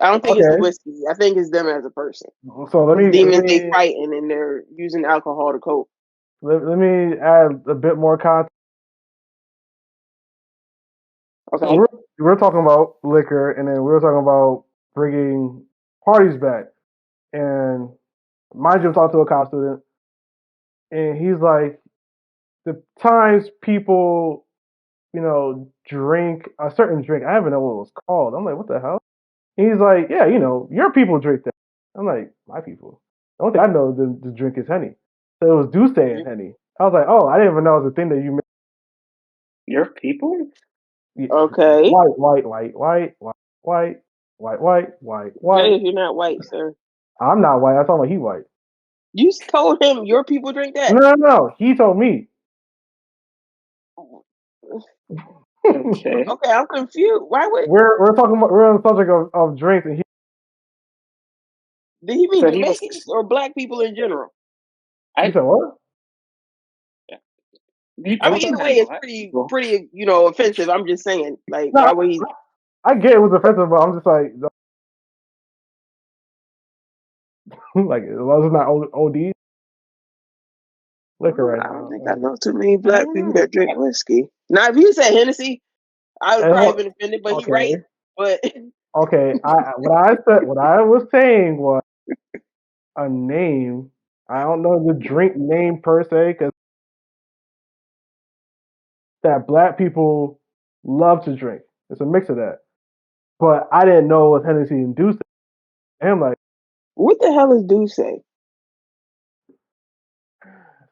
I don't think it's the okay. whiskey. I think it's them as a person. So let It's me let demons they me fighting, and they're using alcohol to cope. let me add a bit more context. So Okay. we're talking about liquor, and then we were talking about bringing parties back. And mind you, I'm talking to a college student, and he's like, the times people, drink a certain drink. I don't even know what it was called. I'm like, what the hell? And he's like, yeah, your people drink that. I'm like, my people. The only thing I know the drink is Henny. So it was Douce and Henny. I was like, oh, I didn't even know it was a thing that you made. your people? Okay. White. Jay, if you're not white, sir. I'm not white. I talking about he white. You told him your people drink that. No. He told me. Okay. Okay, I'm confused. Why would we're on the subject of drinks, and did he mean So he was. Jamaicans or black people in general? he said what? He I told mean, him either way, that it's black pretty, people. pretty, offensive. I'm just saying, like, No, why would he? I get it was offensive, but I'm just like, like as long as it's not OD liquor right I don't now. think I know too many I black don't people know. that drink whiskey. Now, if you said Hennessy, I would And probably been offended, but he okay, right. But okay. What I was saying was a name. I don't know the drink name per se, because that black people love to drink. It's a mix of that. But I didn't know it was Hennessy and Douce. And I'm like, what the hell is Duce? it's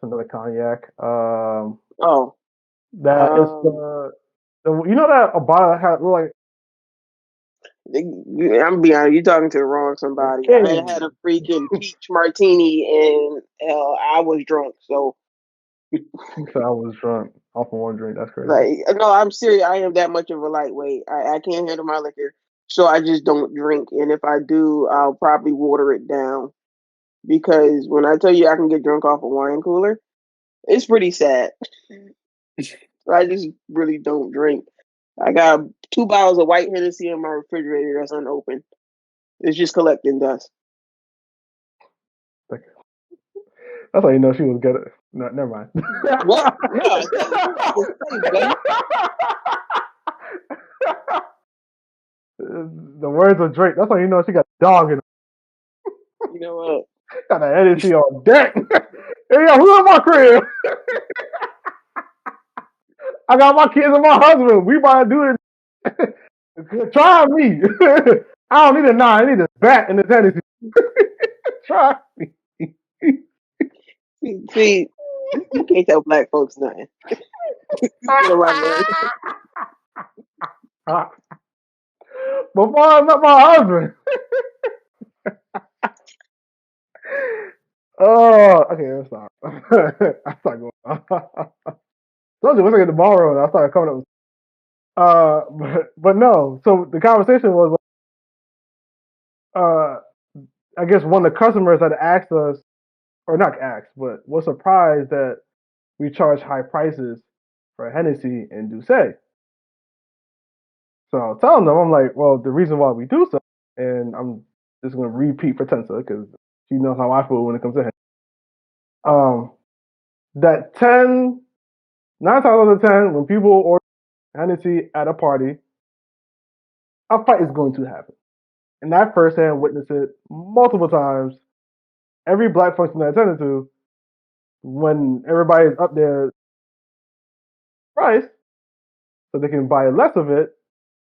another cognac. Oh, That is um, the that a bottle that had like I'm be honest, you're talking to the wrong somebody. I Hey. had a freaking peach martini and I was drunk. So So I was drunk off of one drink. That's crazy. like, no, I'm serious. I am that much of a lightweight. I can't handle my liquor, so I just don't drink. And if I do, I'll probably water it down. Because when I tell you I can get drunk off a wine cooler, it's pretty sad. I just really don't drink. I got 2 bottles of white Hennessy in my refrigerator that's unopened. It's just collecting dust. That's how you know she was good. No, never mind. What? No, say what you about to say, buddy. The words of Drake. That's how you know she got a dog in her. You know what? Got an energy on deck. Hey, yo, who in my crib? I got my kids and my husband. We about to do it. Try me. I don't need a 9. I need a bat in the tennis. Try me. See, you can't tell black folks nothing. You get on my nerves. Before I met my husband. Oh, okay, let's stop. I start going. Told you, once I get the ball rolling, I started coming up with. But no. So the conversation was, I guess one of the customers had asked us, or not asked, but was surprised that we charge high prices for Hennessy and Douce. So I was telling them, I'm like, well, the reason why we do so, and I'm just going to repeat for Tensa because she knows how I feel when it comes to Hennessy. That 9 times out of 10, when people order Hennessy at a party, a fight is going to happen. And I firsthand witnessed it multiple times. Every black function that I attended to, when everybody's up there price, so they can buy less of it,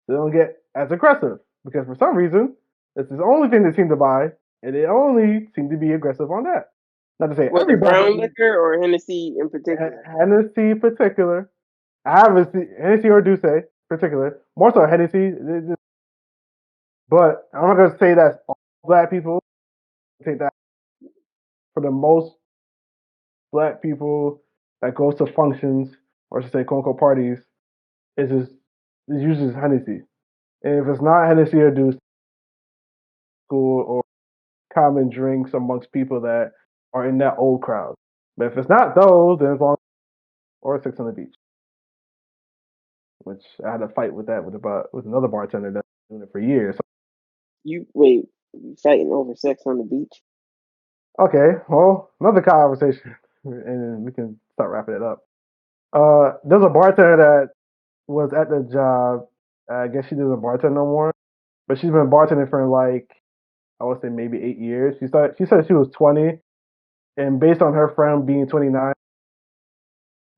they don't get as aggressive. Because for some reason, it's the only thing they seem to buy, and they only seem to be aggressive on that. Not to say What, the every black brown person, liquor or Hennessy in particular? Hennessy in particular. I haven't seen Hennessy or Douce in particular. More so Hennessy. But I'm not going to say that's all black people. I think that for the most black people that goes to functions, or I should say quote unquote parties, it's usually Hennessy. And if it's not Hennessy or Douce, school or common drinks amongst people that are in that old crowd. But if it's not those, then it's long or Six on the Beach. Which I had a fight with that with another bartender that's been doing it for years. You wait, you fighting over sex on the beach? Okay, well, another conversation, and we can start wrapping it up. There's a bartender that was at the job. I guess she doesn't bartend no more, but she's been bartending for like I would say maybe 8 years. She said she was 20, and based on her friend being 29,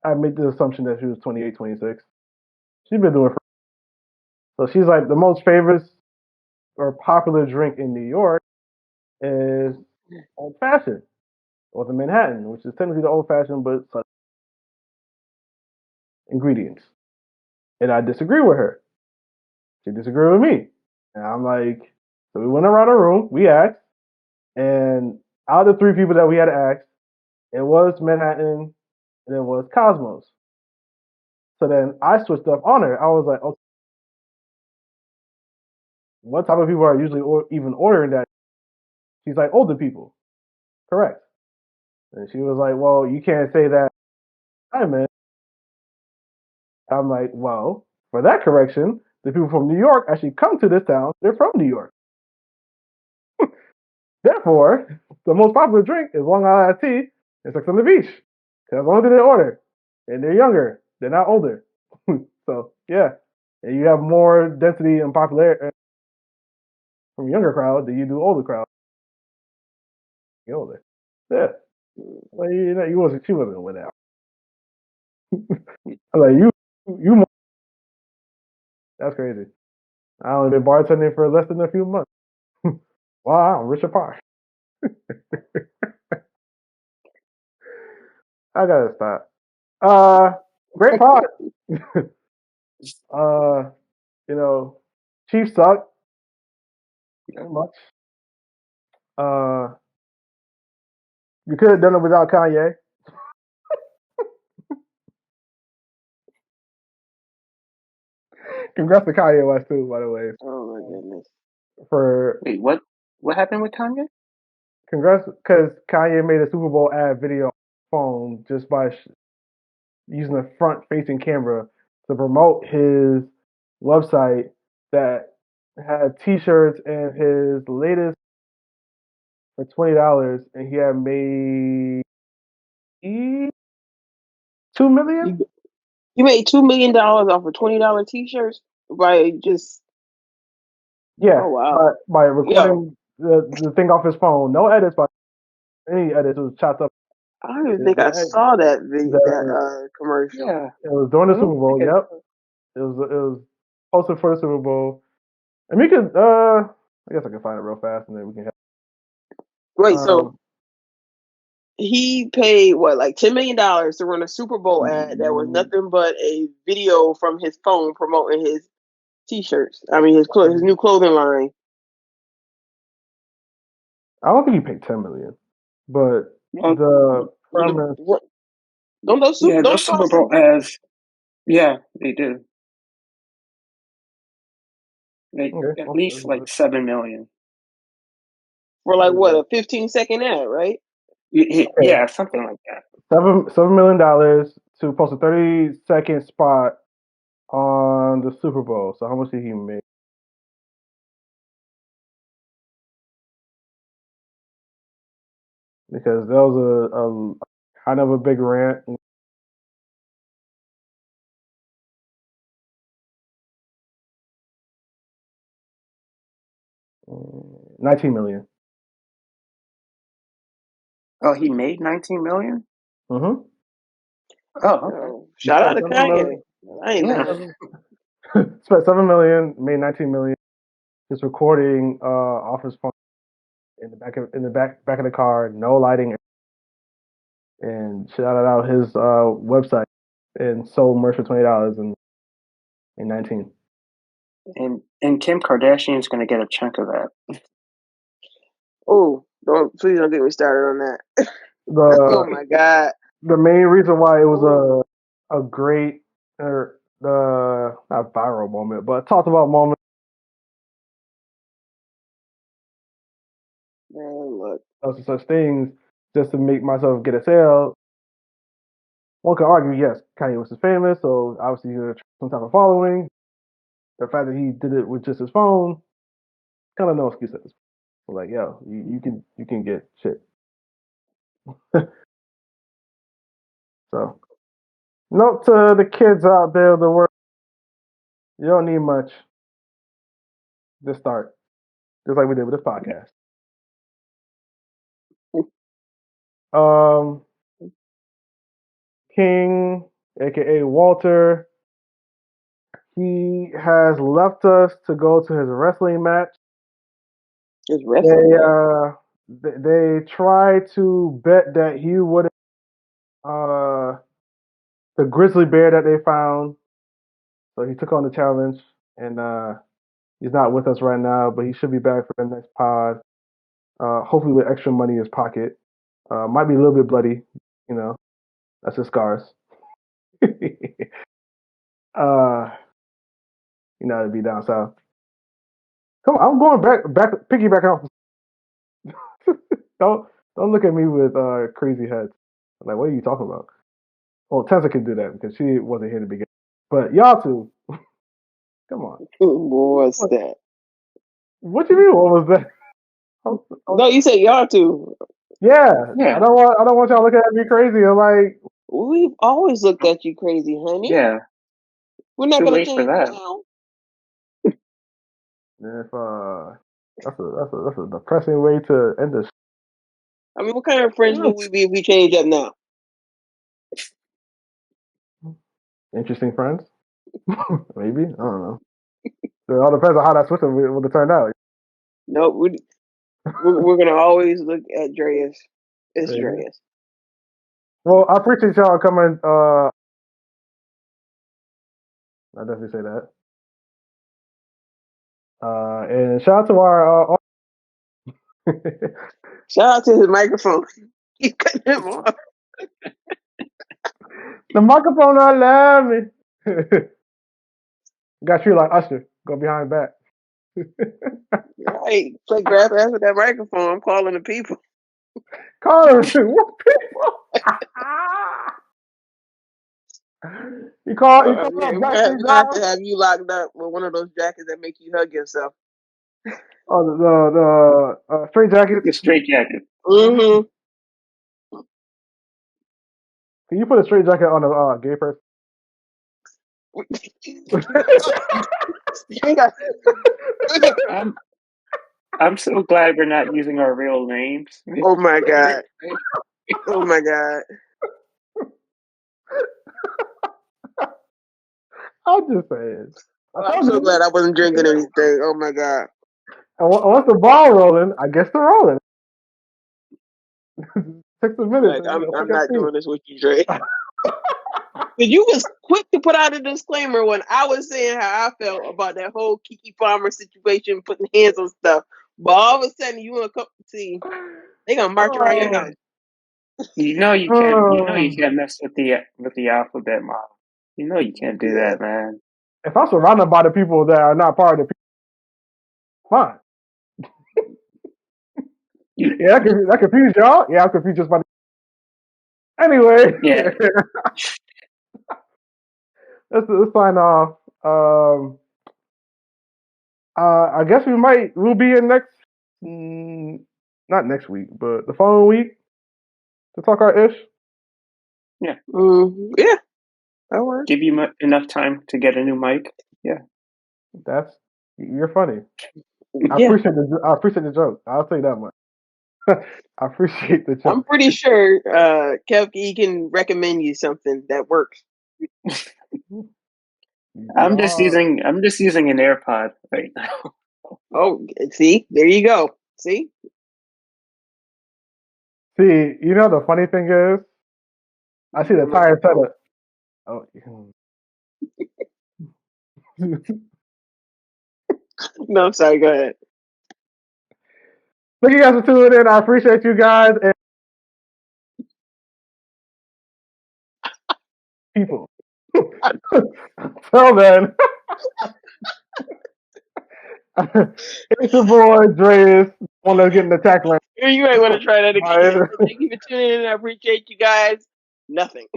I made the assumption that she was 28, 26. She's been doing it so she's like the most favorite or popular drink in New York is old fashioned or the Manhattan, which is technically the old fashioned but such ingredients. And I disagree with her. She disagreed with me. And I'm like, so we went around the room, we asked, and out of the 3 people that we had asked, it was Manhattan and it was Cosmos. So then I switched up on her. I was like, okay, what type of people are usually even ordering that? She's like, older people. Correct. And she was like, well, you can't say that. I meant. I'm like, well, for that correction, the people from New York actually come to this town. They're from New York. Therefore, the most popular drink is Long Island tea and Sex on the Beach. That's the only thing they order. And they're younger. They're not older. So, yeah. And you have more density and popularity from younger crowd than you do older crowd. You're older. Yeah. Well, she wasn't with that. I was like, you, that's crazy. I only been bartending for less than a few months. Wow, I'm Richard Parr. I gotta stop. Great pod. uh, Chiefs suck. Pretty much. You could have done it without Kanye. Congrats to Kanye West too, by the way. Oh my goodness. For Wait, what? What happened with Kanye? congrats, because Kanye made a Super Bowl ad video on his phone just by using a front-facing camera to promote his website that had T-shirts and his latest for $20, and he had made $2 million. You made $2 million off of $20 t-shirts by just Yeah, oh wow. by Yo, recording the thing off his phone. No edits by any edits. It was chopped up. I don't even think I The, saw that the, commercial. Yeah, it was during the I Super don't Bowl. think Yep, it was posted for the Super Bowl. And we could I guess I can find it real fast, and then we can have. Wait, so he paid what, like $10 million to run a Super Bowl ad that was nothing but a video from his phone promoting his t-shirts. I mean his new clothing line. I don't think he paid $10 million, but Well, the premise. Don't those yeah, don't those Super cost Bowl ads. Yeah, they do. Like Okay, at least like 7 million. for like what, a 15-second ad, right? Yeah, something like that. $7 million to post a 30-second spot on the Super Bowl. So how much did he make? Because that was a kind of a big rant. $19 million. Oh, he made 19 million? Mm-hmm. Oh, okay. Shout out to Kanye. I ain't Yeah. mad. Spent $7 million, made $19 million. Just recording off his phone in the back of the car, no lighting, and shouted out his website and sold merch for $20 in 19. And Kim Kardashian's gonna get a chunk of that. Oh, please don't get me started on that. Oh The my God. the main reason why it was a great or the not viral moment, but talked about moment. Man, look. Such things just to make myself get a sale. One could argue, yes, Kanye West is famous, so obviously he had some type of following. The fact that he did it with just his phone, kind of no excuse at this point. Like, yo, you can get shit. So, note to the kids out there, the world, you don't need much to start, just like we did with this podcast. King, aka Walter, he has left us to go to his wrestling match. His wrestling match. They tried to bet that he would the grizzly bear that they found. So he took on the challenge, and he's not with us right now, but he should be back for the next pod. Hopefully with extra money in his pocket. Might be a little bit bloody, you know. That's his scars. It'd be down south. Come on, I'm going back, piggybacking off. Don't look at me with crazy heads. I'm like, what are you talking about? Well, Tessa can do that because she wasn't here to begin. But y'all two, come on. What's that? What you mean? What was that? No, you said y'all two. Yeah. I don't want y'all looking at me crazy. I'm like, we've always looked at you crazy, honey. Yeah. We're not Too gonna late for change that. now. If that's a depressing way to end this. I mean, what kind of friends would we be if we change up now? Interesting friends, maybe. I don't know. It all depends on how that switch would have turned out. No, we're gonna always look at Dreas. It's Maybe. Dreas. Well, I appreciate y'all coming. I definitely say that. And shout out to our Shout out to his microphone. You cut him off. The microphone don't love me. Got you like Usher. Go behind back. Right. Play grab ass with that microphone. I'm calling the people. Call him. What people? You call Yeah, up we're Jackson gonna have to John? have you locked up with one of those jackets that make you hug yourself. Oh, the straight jacket. The straight jacket. Mm-hmm. Can you put a straight jacket on a gay person? I'm so glad we're not using our real names. Oh my god. Oh my god. I'm just saying. I'm so glad I wasn't drinking anything. Oh my god. And once the ball rolling, I guess they're rolling. 6 minutes. Like I'm not doing this with you, Dre. Because you was quick to put out a disclaimer when I was saying how I felt about that whole Keke Palmer situation, putting hands on stuff. But all of a sudden, you want a cup of tea, they gonna march around your house. You know you can't. You know you can't mess with the alphabet mom. You know you can't do that, man. If I'm surrounded by the people that are not part of the people, fine. Yeah, that confused y'all. Yeah, I'm confused just by. Anyway, Yeah. let's sign off. I guess we'll be in next, not next week, but the following week to talk our ish. Yeah. Yeah. That works. Give you enough time to get a new mic. Yeah. You're funny. I Yeah. appreciate the joke. I'll say that much. I appreciate the joke. I'm pretty sure Kelky can recommend you something that works. I'm just using an AirPod right now. Oh, see, there you go. See, you know the funny thing is, I see the tire setup. Oh, no, I'm sorry. Go ahead. Thank you guys for tuning in. I appreciate you guys and people. Till then, it's your boy Dreas. One that's getting the tack line. You might want to try that again. Thank you for tuning in. I appreciate you guys. Nothing.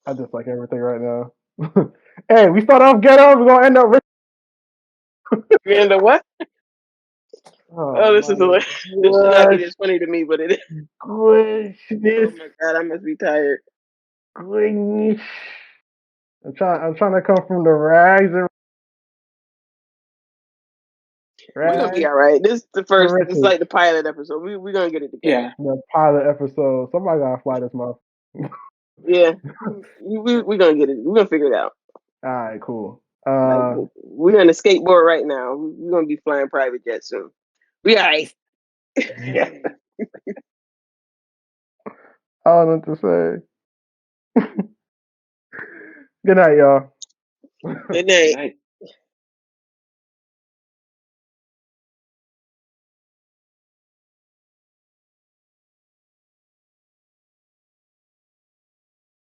I just like everything right now. Hey, we start off ghetto. We're gonna end up rich. You end up what? Oh, this is hilarious. This should not be this funny to me, but it is. Oh my god, I must be tired. I'm trying to come from the rags and We're gonna be all right. This is the first. It's like the pilot episode. We're gonna get it together. Yeah. The pilot episode. Somebody gotta fly this month. Yeah, we're gonna get it. We're gonna figure it out. All right, cool. We're on the skateboard right now. We're gonna be flying private jets soon. We all right. I don't know what to say. Good night, y'all. Good night.